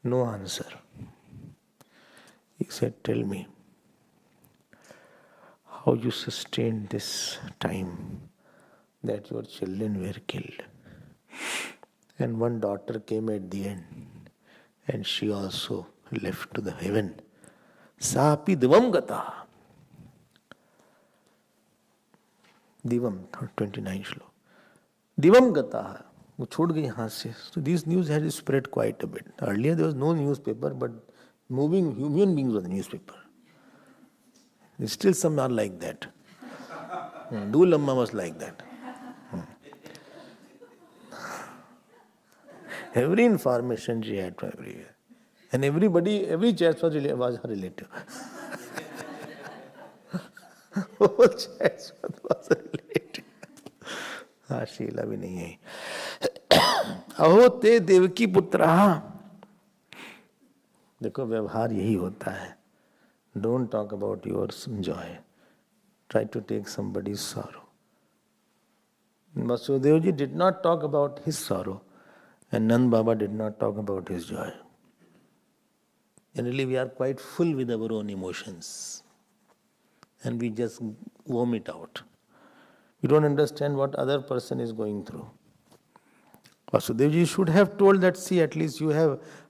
No answer. He said, tell me, how you sustained this time that your children were killed. And one daughter came at the end, and she also left to the heaven. Sapi divam gata. Divam, 29 shlo. Divam gata. वो छूट गई हाथ से. So this news had spread quite a bit. Earlier there was no newspaper, but moving human beings was a newspaper. Still some are like that. Dul Amma was like that. Every information she had from everywhere. And everybody, every church was her relative. Whole church was a relative. हाँ शीला भी नहीं है. अहो ते देवकी पुत्रा. देखो व्यवहार यही होता है. Don't talk about your joy. Try to take somebody's sorrow. Vasudevji did not talk about his sorrow, and Nand Baba did not talk about his joy. Generally, we are quite full with our own emotions, and we just vomit out. We don't understand what other person is going through. Vasudevji should have told that, see, at least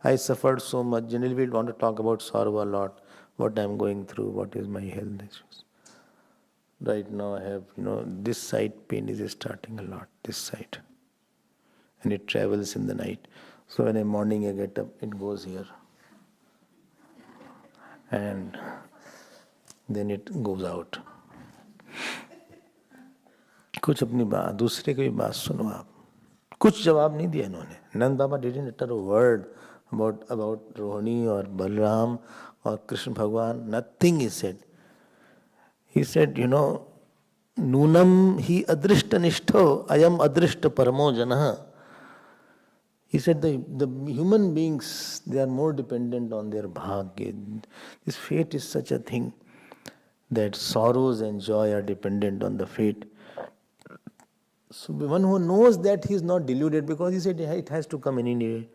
I suffered so much. Generally, we want to talk about sorrow a lot, what I am going through, what is my health issues. Right now I have, this side pain is starting a lot, this side. And it travels in the night. So when in the morning I get up, it goes here. And then it goes out. कुछ अपनी बात, दूसरे की भी बात सुनो आप. कुछ जवाब नहीं दिया इन्होंने. Nand Baba didn't utter a word about Rohini or Balram or Krishna Bhagwan. Nothing he said. He said, Nunam hi adrishta nishtho, ayam adrishta paramo janah. He said the human beings, they are more dependent on their bhagya. This fate is such a thing that sorrows and joy are dependent on the fate. So one who knows that he is not deluded, because he said it has to come in any way.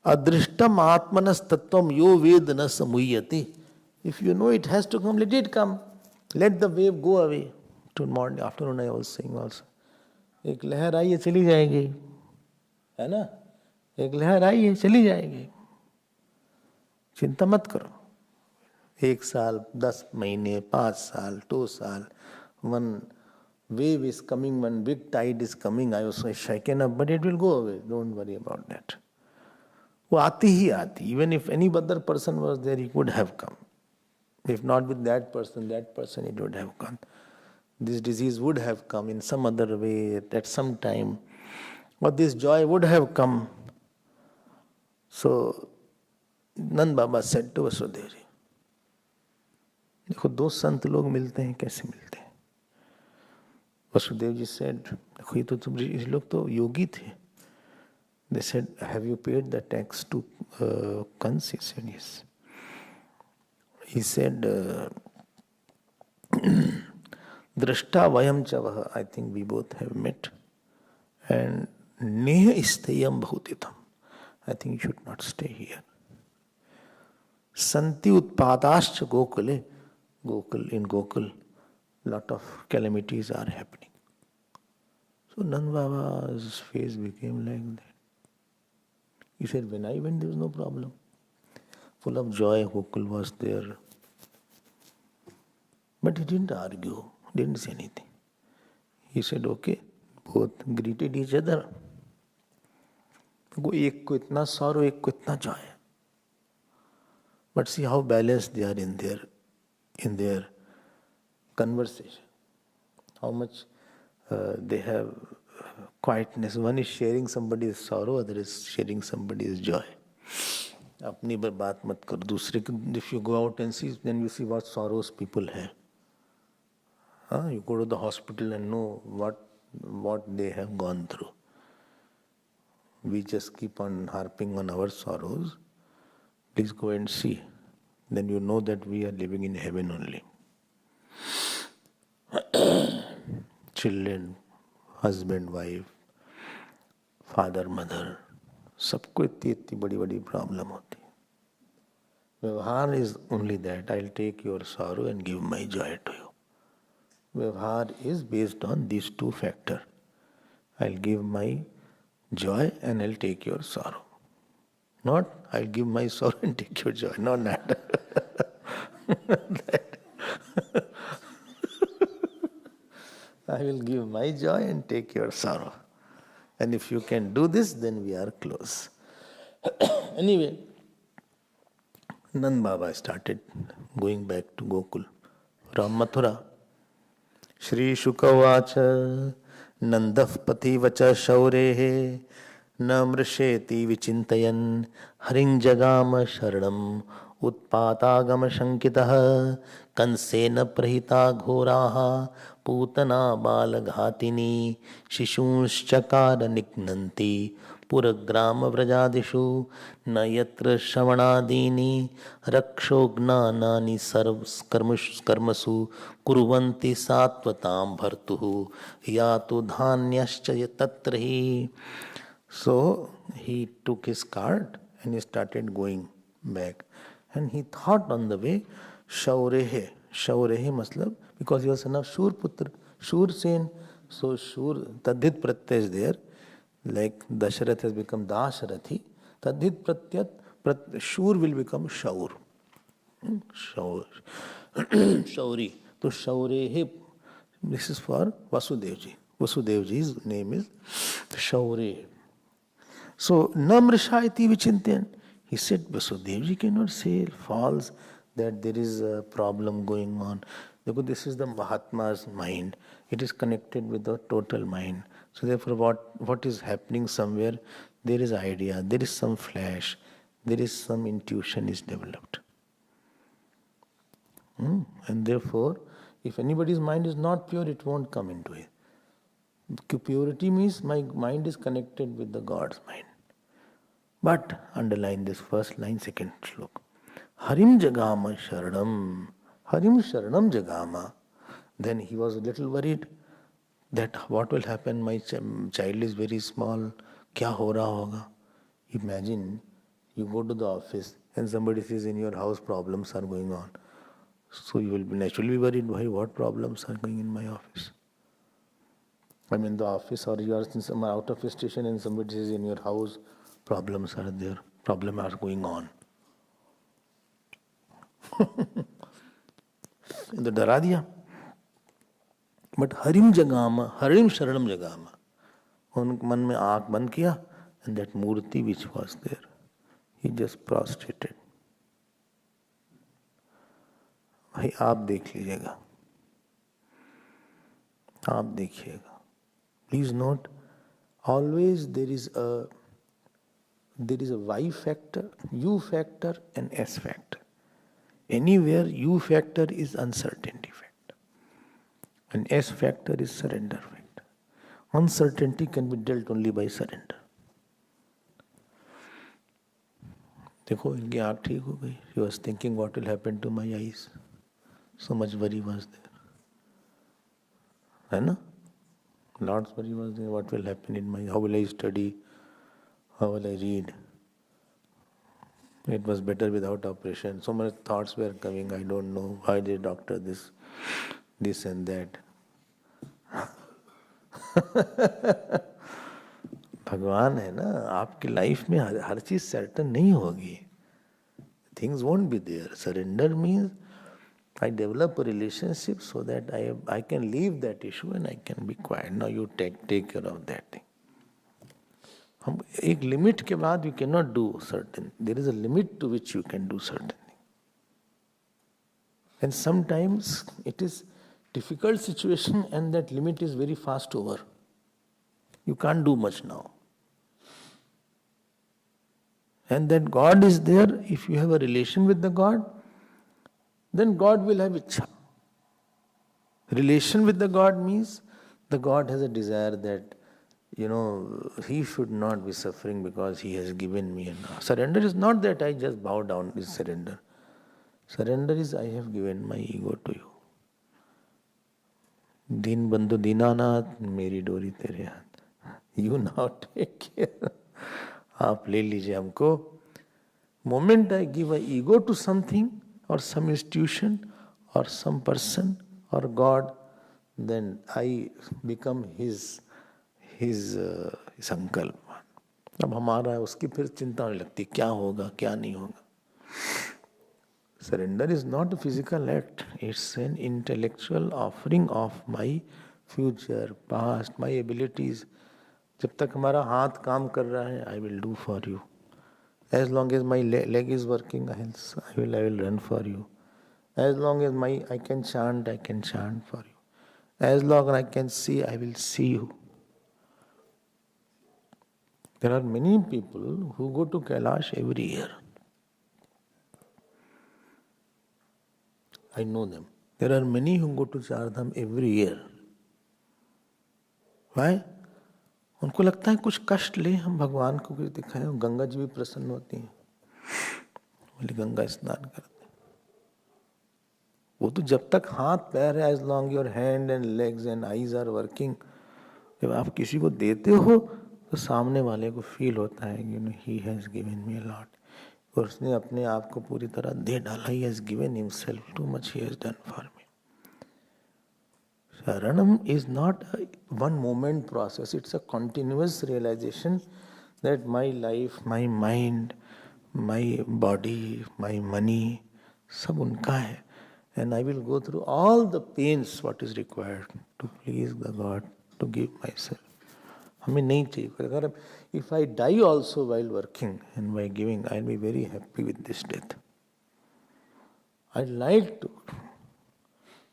Adrishtam atmanas tattvam yo vedana samuyati. If you know it has to come, let it come. Let the wave go away. Tomorrow afternoon I was saying also. एक लहर आई है चली जाएगी, है ना? एक लहर आई है चली जाएगी. चिंता मत करो. 1 साल, 10 महीने, 5 साल, 2 साल. One wave is coming, one big tide is coming. I was shaken up, but it will go away. Don't worry about that. वो आती ही आती. Even if any other person was there, he could have come. If not with that person, it would have come. This disease would have come in some other way at some time. Or this joy would have come. So, Nand Baba said to Vasudeva ji, देखो 2 संत लोग मिलते हैं, कैसे मिलते हैं? Vasudev ji said, देखो ये तो ये लोग तो योगी थे. They said, have you paid the tax to Kans? He said, yes. He said, Drashta vayam chavaha, I think we both have met. And neha istayam bhutitam, I think you should not stay here. Santi utpadascha gokule, in Gokul, lot of calamities are happening. So Nand Baba's face became like that. He said, when I went, there was no problem. Full of joy, Gokul was there. But he didn't argue, didn't say anything. He said, okay, both greeted each other. एक को इतना sorrow, एक को इतना joy. But see how balanced they are in their conversation. How much they have quietness. One is sharing somebody's sorrow, other is sharing somebody's joy. अपनी बात मत करो दूसरे को. If you go out and see, then you see what sorrows people have. You go to the hospital and know what they have gone through. We just keep on harping on our sorrows. Please go and see. Then you know that we are living in heaven only. Children, husband, wife, father, mother, सबको इतनी बड़ी problem होती है. व्यवहार is only that. I'll take your sorrow and give my joy to you. Vyavahar is based on these 2 factors. I'll give my joy and I'll take your sorrow. Not I'll give my sorrow and take your joy. Not that. I will give my joy and take your sorrow. And if you can do this, then we are close. Anyway, Nand Baba started going back to Gokul from Mathura. Shri Shukavacha Nandaf Pati Vacha Shaurehe Namrsheti Vichintayan Harinjagama Sharanam Utpatagama Shankitah Kansena Prahita Ghoraha Putana Balaghatini Shishunshchakara Niknanti Puragrama Vrajadishu Nayatra Shavanadini Rakshogna Sarv Karmasu Kuruvanti Satvatam Bhartuhu Yatu Dhanyascha Tatrahi. So he took his cart and he started going back. And he thought on the way, Shaurehe. Shaurehe matlab, because he was son of Shur Putra, Shur Sen. So Shur, Tadhit Pratyay is there. Like Dasharath has become Dasharathi. Tadhit Pratyat, Shur will become Shaur. Shaur. Shauri. So Shaurehe, this is for Vasudevji. Vasudevji's name is Shaure. So, Namrishayati Vichintan. He said, Vasudevji cannot say false that there is a problem going on. Because this is the Mahatma's mind. It is connected with the total mind. So therefore, what is happening somewhere, there is idea, there is some flash, there is some intuition is developed. And therefore, if anybody's mind is not pure, it won't come into it. Purity means my mind is connected with the God's mind. But underline this first line, second slok. Harim Jagama Sharanam. Harim Sharanam Jagama. Then he was a little worried that what will happen, my child is very small. Kya ho raha hoga? Imagine you go to the office and somebody says in your house problems are going on. So you will naturally be worried, why, what problems are going in my office? I'm in the office or you are out of a station and somebody says in your house problems are there, problems are going on. तो डरा दिया. But Harim Jagama, Harim Sharanam Jagama. उन मन में आँख बंद किया and that Murti which was there, he just prostrated. भाई आप देख लीजिएगा, आप देखिएगा. Please note, always there is a Y factor, U factor and S factor. Anywhere U factor is uncertainty factor and S factor is surrender factor. Uncertainty can be dealt only by surrender. देखो इनकी आँख ठीक हो गई. She was thinking what will happen to my eyes. So much worry was there. है ना? Lots worry was there. What will happen in my, how will I study? How will I read? It was better without operation. So many thoughts were coming. I don't know. Why did doctor this and that? भगवान है ना, आपकी life में हर चीज certain नहीं होगी. Things won't be there. Surrender means I develop a relationship so that I can leave that issue and I can be quiet. Now you take care of that thing. हम एक limit के बाद you cannot do certain. There is a limit to which you can do certain thing. And sometimes it is difficult situation and that limit is very fast over. You can't do much now. And that God is there. If you have a relation with the God, then God will have ichha. Relation with the God means the God has a desire that, he should not be suffering because he has given me enough. Surrender is not that I just bow down, is surrender. Surrender is I have given my ego to you. Din bandhu dinanath, meri dori tere haath. You now take care. आप ले लीजिए हमको. Moment I give a ego to something or some institution or some person or God, then I become his संकल्प. अब हमारा है, उसकी फिर चिंता नहीं लगती क्या होगा क्या नहीं होगा. Surrender is not a physical act. It's an intellectual offering of my future, past, my abilities. जब तक हमारा हाथ काम कर रहा है, I will do for you. As long as my leg is working, I will run for you. As long as I can chant for you. As long as I can see, I will see you. There are many people who go to Kailash every year. I know them. There are many who go to Chardham every year. Why? उनको लगता है कुछ कष्ट ले, हम भगवान को कुछ दिखाएं. गंगा जी भी प्रसन्न होती हैं, बोले गंगा स्नान करते हैं. वो तो जब तक हाथ पैर है, as long your hand and legs and eyes are working, जब आप किसी को देते हो तो सामने वाले को फील होता है कि he has given me a lot, और उसने अपने आप को पूरी तरह दे डाला. He has given himself too much, he has done for me. Sharanam is not a one moment process, it's a continuous realization that my life, my mind, my body, my money, सब उनका है. And I will go through all the pains what is required to please the God, to give myself. हमें नहीं चाहिए. अगर if I die also while working and by giving, I'll be very happy with this death. I'd like to.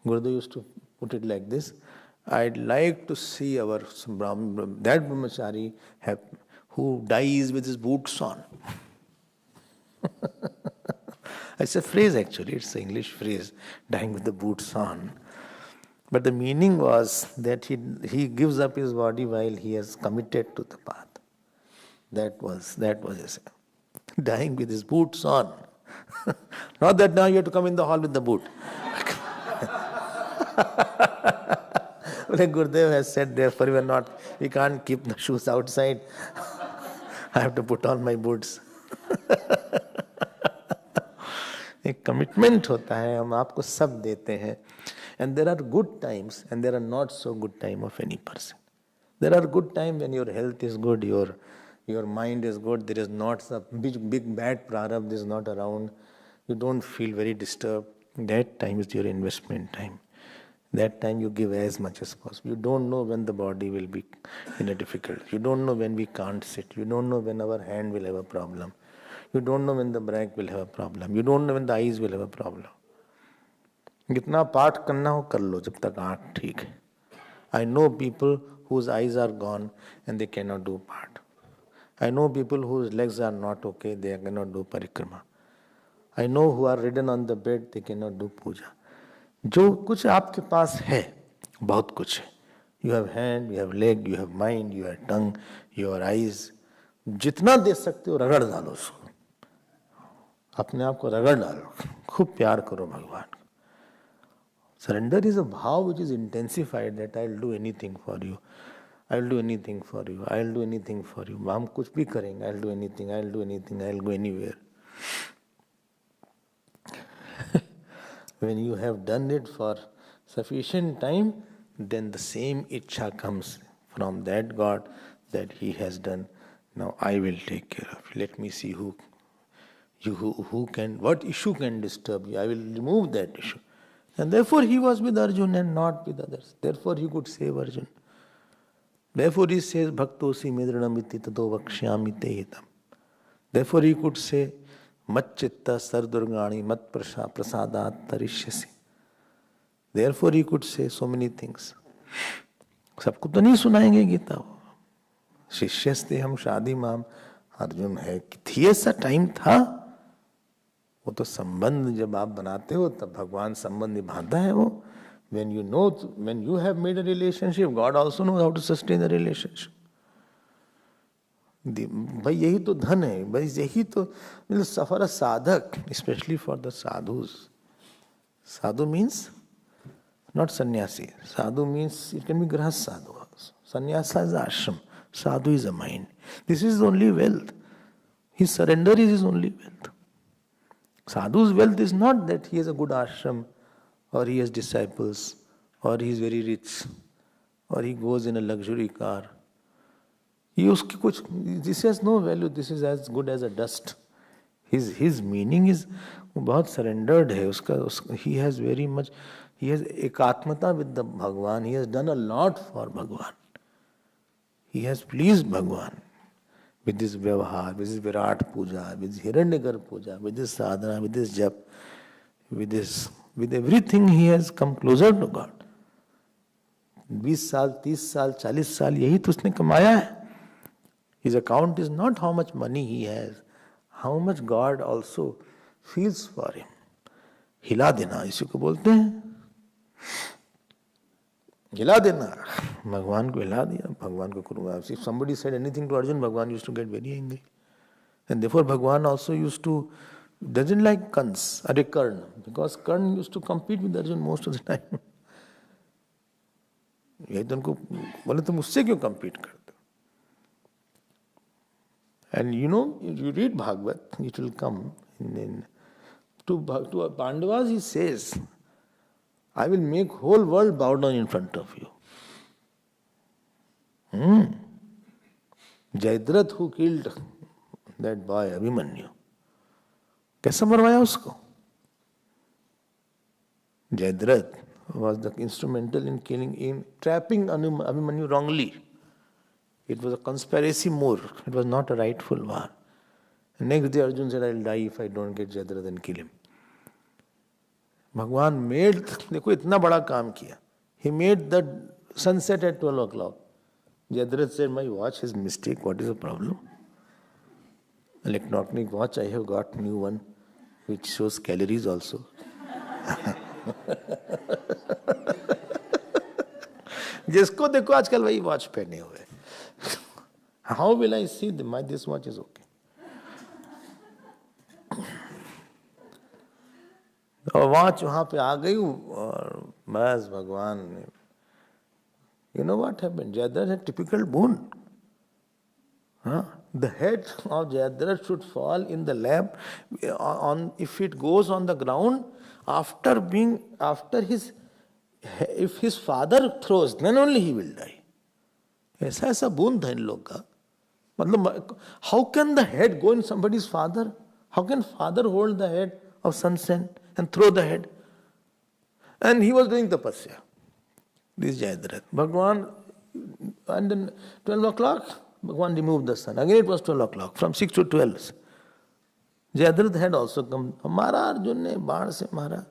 Gurudev used to put it like this: I'd like to see our that brahmachari who dies with his boots on. It's a phrase actually, it's an English phrase, dying with the boots on. But the meaning was that he gives up his body while he has committed to the path. That was his dying with his boots on. Not that now you have to come in the hall with the boot. Gurudev has said, therefore we can't keep the shoes outside. I have to put on my boots. एक commitment होता है, हम आपको सब देते हैं. And there are good times and there are not so good time of any person. There are good times when your health is good, your mind is good, there is not some big bad prarabdha is not around, you don't feel very disturbed. That time is your investment time. That time you give as much as possible. You don't know when the body will be in a difficulty. You don't know when we can't sit. You don't know when our hand will have a problem. You don't know when the back will have a problem. You don't know when the eyes will have a problem. जितना पाठ करना हो कर लो जब तक आँख ठीक है. I know people whose eyes are gone and they cannot do part. I know people whose legs are not okay, they cannot do parikrama. I know who are ridden on the bed, they cannot do puja. जो कुछ आपके पास है, बहुत कुछ है. You have hand, you have leg, you have mind, you have tongue, you have eyes. जितना दे सकते हो रगड़ डालो उसको. अपने आप को रगड़ डालो, खूब प्यार करो भगवान को. Surrender is a भाव which is intensified that I'll do anything for you. I'll do anything for you. I'll do anything for you. हम कुछ भी करेंगे. I'll do anything. I'll do anything. I'll go anywhere. When you have done it for sufficient time, then the same ichha comes from that God that He has done. Now I will take care of you. Let me see who can, what issue can disturb you. I will remove that issue. And therefore He was with Arjun and not with others. Therefore He could save Arjun. Therefore He says, Bhaktosi midranamiti tato vakshyami te hitam. Therefore He could say, Mat chitta sardurgani mat prasadat tarishyasi. Therefore He could say so many things. सबको तो नहीं सुनाएंगे गीता. शिष्यस्ते हम शादी माम. अर्जुन है कि थी ऐसा टाइम था. वो तो संबंध जब आप बनाते हो तब भगवान संबंध निभाता है वो. When you know, when you have made a relationship, God also knows how to sustain the relationship. भाई यही तो धन है. भाई यही तो मतलब सफर साधक, especially for the sadhus. Sadhu means not sannyasi. Sadhu means it can be grahas sadhu also. Sannyasa is ashram. Sadhu is a mind. This is only wealth. His surrender is his only wealth. Sadhu's wealth is not that he has a good ashram, or he has disciples, or he is very rich, or he goes in a luxury car. This has no value. This is as good as a dust. His meaning is बहुत surrendered है. He has very much. He has ekatmata with the Bhagwan. He has done a lot for Bhagwan. He has pleased Bhagwan with his Vyavahar, with his Virat Puja, with his Hiranyagar Puja, with his sadhana, with his jap, with everything he has come closer to God. 20 साल, 30 साल, 40 साल यही तो उसने कमाया है. His account is not how much money he has, how much God also feels for him. हिला देना इसी को बोलते हैं. हिला देना, भगवान को हिला दिया, भगवान को करूँगा. If somebody said anything to Arjun, Bhagwan used to get very angry. And therefore Bhagwan also used to, doesn't like Kans, Karna, because Karna used to compete with Arjun most of the time. यही तो उनको बोले तुम उससे क्यों compete करते हो? And you know, if you read Bhagavat, it will come to Pandavas he says, I will make whole world bow down in front of you. Jayadratha who killed that boy Abhimanyu, कैसा मरवाया उसको? Jayadratha was the instrumental in killing, in trapping Abhimanyu wrongly. It was a conspiracy more. It was not a rightful war. And next day Arjun said, I will die if I don't get Jayadratha and kill him. Bhagwan made, देखो इतना बड़ा काम किया. He made the sunset at 12 o'clock. Jayadratha said, my watch is mistake. What is the problem? Electronic watch, I have got new one which shows calories also. जिसको देखो आजकल वही watch पहने हुए. How will I see them? This watch is okay. और watch वहां पे आ गई और बस भगवान ने, you know what happened? Jayadratha had typical boon. The head of Jayadratha should fall in the lap on, if it goes on the ground if his father throws, then only he will die. ऐसा ऐसा boon था इन लोग का. मतलब how can the head go in somebody's father? How can father hold the head of son and throw the head? And he was doing tapasya. This Jayadratha. Bhagwan, and then 12 o'clock, Bhagwan removed the sun. Again it was 12 o'clock, from 6 to 12. Jayadratha had also come. Mara Arjun ne baण se mara.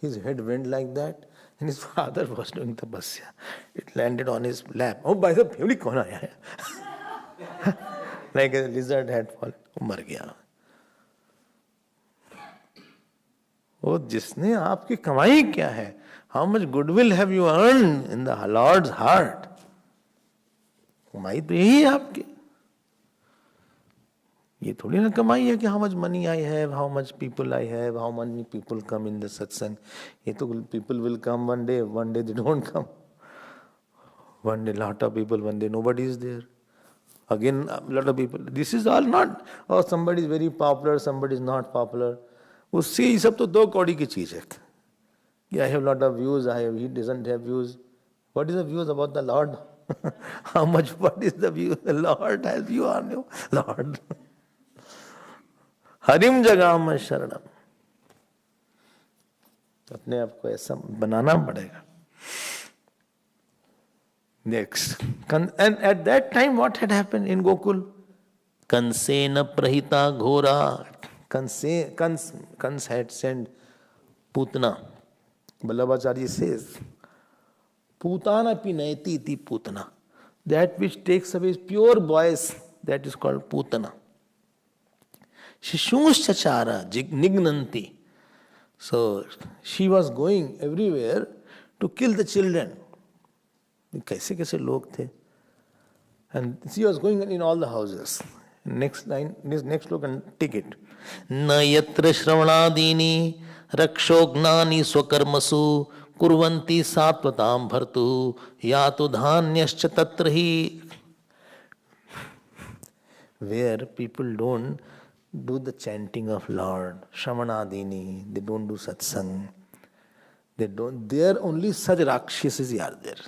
His head went like that. And his father was doing tapasya. It landed on his lap. Oh, by the way, kaun aaya hai? Like a lizard had fallen. Mar gaya. Oh, जिसने आपकी कमाई क्या है? How much goodwill have you earned in the Lord's heart? कमाई तो यही है आपकी. ये थोड़ी ना कमाई है कि how much money I have, how much people I have, how many people come in the satsang. ये तो people will come one day they don't come. One day lot of people, one day nobody is there. Again a lot of people. This is all not, oh somebody is very popular, somebody is not popular. उससे ये सब तो दो कौड़ी की चीज है. I have lot of views, he doesn't have views. What is the views about the Lord? How much, what is the view? The Lord has view on you. Lord. Harim जगाम शरणम. अपने आप को ऐसा बनाना पड़ेगा. Next. And at that time what had happened in Gokul? Kansena prahita ghora. Kans had sent Putana. Vallabhacharya says, Putana pinayati iti Putana. That which takes away pure boys, that is called Putana. Shishunshachara nignanti. So she was going everywhere to kill the children. कैसे कैसे लोग थे. And she was going in all the houses. Next line, next look and take it. न यत्र श्रवणादीनि रक्षोघ्नानि स्वकर्मसु कुर्वन्ति सात्वतां भर्तु या तो धान्यश्च तत्र हि. Where people don't do the chanting of Lord, Shravanadini, they don't do satsang. There only such rakshasas are there.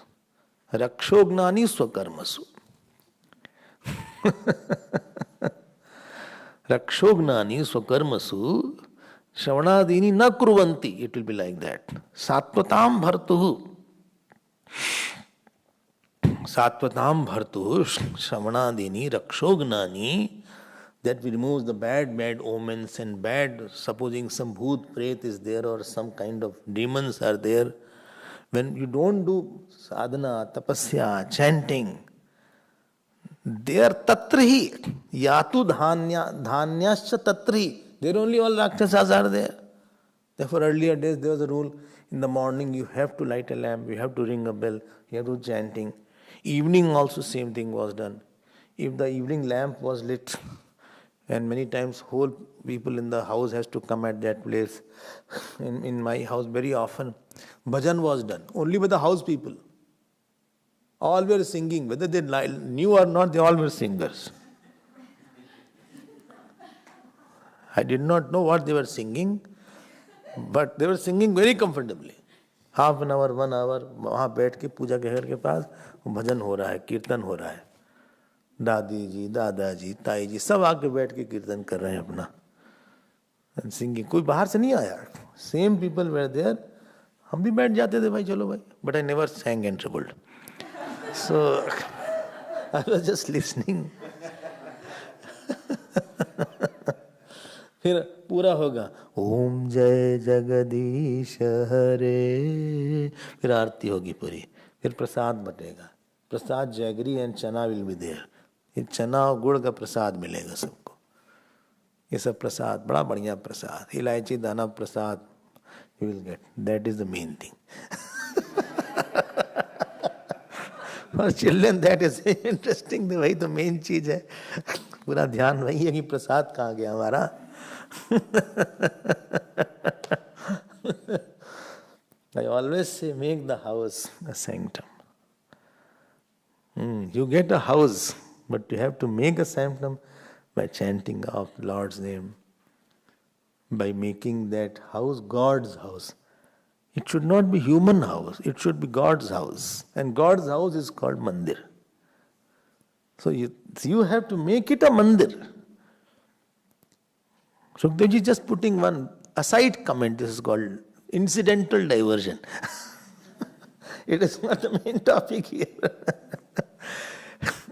Rakshognani swakarmasu. Rakshognani swakarmasu Shravanadini na kurvanti. It will be like that. Satvatam bhartuhu. Satvatam bhartu shravanadini rakshognani, that removes the bad omens and bad, supposing some bhoot pret is there or some kind of demons are there. When you don't do sadhana, tapasya, chanting, they are tatrahi, yatu dhanyascha tatrahi. There only all rakshasas are there. Therefore, earlier days there was a rule: in the morning you have to light a lamp, you have to ring a bell, you have to do chanting. Evening also same thing was done. If the evening lamp was lit, and many times whole people in the house has to come at that place. In my house very often bhajan was done only by the house people. All were singing, whether they knew or not, they all were singers. I did not know what they were singing, but they were singing very comfortably. Half an hour, 1 hour, वहाँ बैठ के पूजा के घर के पास भजन हो रहा है, कीर्तन हो रहा है. दादी जी, दादाजी, ताई जी सब आके बैठ के कीर्तन कर रहे हैं अपना. And singing. कोई बाहर से नहीं आया. Same people were there. हम भी बैठ जाते थे भाई, चलो भाई. But I never sang and troubled. So I was just listening. फिर पूरा होगा ओम जय जगदीश हरे, फिर आरती होगी पूरी, फिर प्रसाद बटेगा. प्रसाद जैगरी एंड चना विल बी देयर. ये चना और गुड़ का प्रसाद मिलेगा सबको. ये सब प्रसाद, बड़ा बढ़िया prasad, elaichi dana prasad you will get. That is the main thing. For children that is interesting. वही तो मेन चीज है. पूरा ध्यान वही है कि प्रसाद कहाँ गया हमारा. I always say, make the house a sanctum. You get a house, but you have to make a sanctum by chanting of the Lord's name, by making that house God's house. It should not be human house, it should be God's house. And God's house is called mandir. So you have to make it a mandir. Sukdev ji just putting one aside comment. This is called incidental diversion. It is not the main topic here.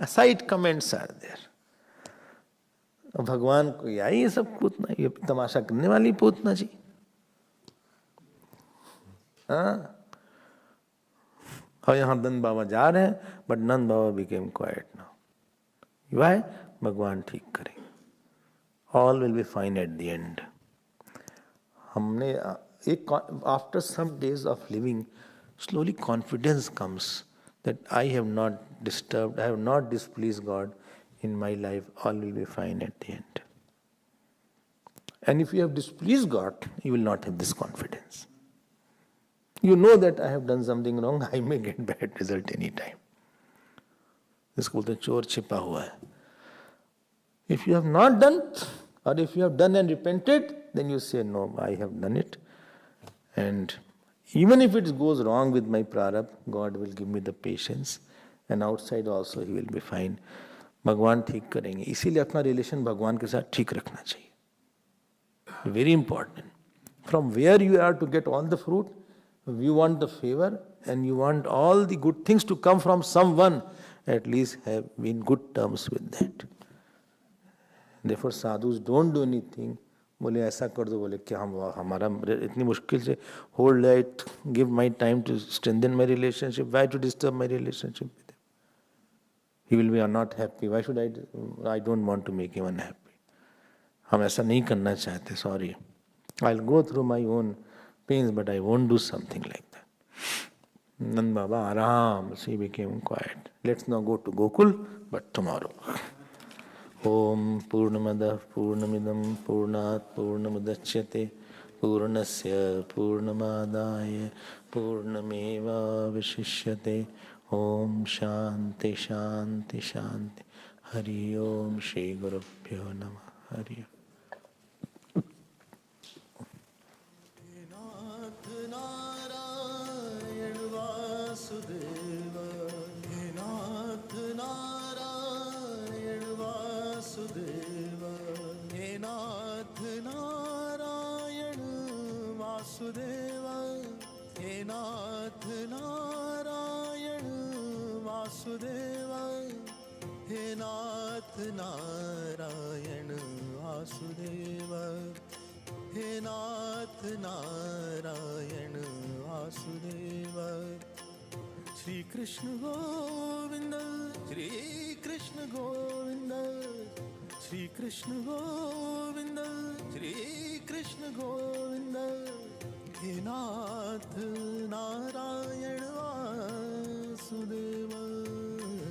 Aside comments are there. भगवान को यही ये सब पूतना, ये तमाशा करने वाली पूतना जी. हाँ, और यहाँ नंद बाबा जा रहे हैं, but Nand Baba became quiet now. Why? भगवान ठीक करेंगे. All will be fine at the end. हमने एक after some days of living, slowly confidence comes that I have not disturbed, I have not displeased God in my life. All will be fine at the end. And if you have displeased God, you will not have this confidence. You know that I have done something wrong, I may get bad result any time. इसको बोलते हैं चोर छिपा हुआ है. If you have not done, or if you have done and repented, then you say, no, I have done it. And even if it goes wrong with my prarabdha, God will give me the patience. And outside also he will be fine. भगवान ठीक करेंगे. इसीलिए अपना relation भगवान के साथ ठीक रखना चाहिए. Very important. From where you are to get all the fruit, you want the favor and you want all the good things to come from someone, at least have been good terms with that. Therefore sadhus don't do anything. बोले ऐसा कर दो, बोले क्या हम हमारा इतनी मुश्किल से hold it, give my time to strengthen my relationship. Why to disturb my relationship with him? He will be not happy. Why should I don't want to make him unhappy. हम ऐसा नहीं करना चाहते. Sorry, I'll go through my own pains, but I won't do something like that. Nand Baba Aram, she became quiet. Let's now go to Gokul, but tomorrow. Om Purnamada Purnamidam Purnat Purnamudachyate Purnasya Purnamadaya Purnameva Vishishyate. Om Shanti Shanti Shanti. Hari Om Shri Gurubhyo Namah. Hari Om. Vasudeva, He Nath Narayan Vasudev, हे नाथ नारायण वासुदेव, हे नाथ नारायण वासुदेव। श्री कृष्ण गोविंद, श्री कृष्ण गोविंद, श्री कृष्ण गोविंद, श्री कृष्ण गोविंद। हे नाथ नारायण वासुदेव,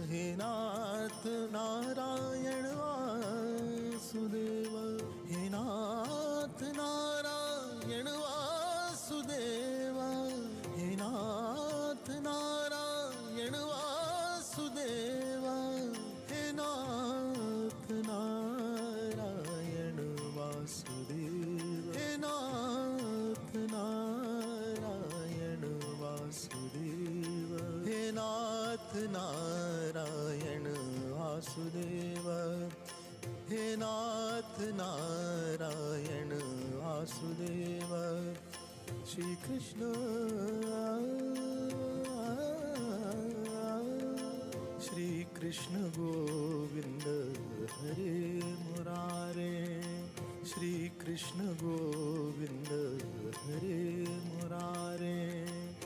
हे नाथ नारायण वासुदेव, हे नाथ नारायण वासुदेव, हे नाथ नारायण वासुदेव, हे नाथ नारायण वासुदेव, हे नाथ नारायण वासुदेव, हे नाथ नारायण वासुदेव, हे नाथ नारायण वासुदेव। श्री कृष्ण श्री कृष्ण गोविंद हरे मुरारे, श्री कृष्ण गोविंद हरे मुरारे।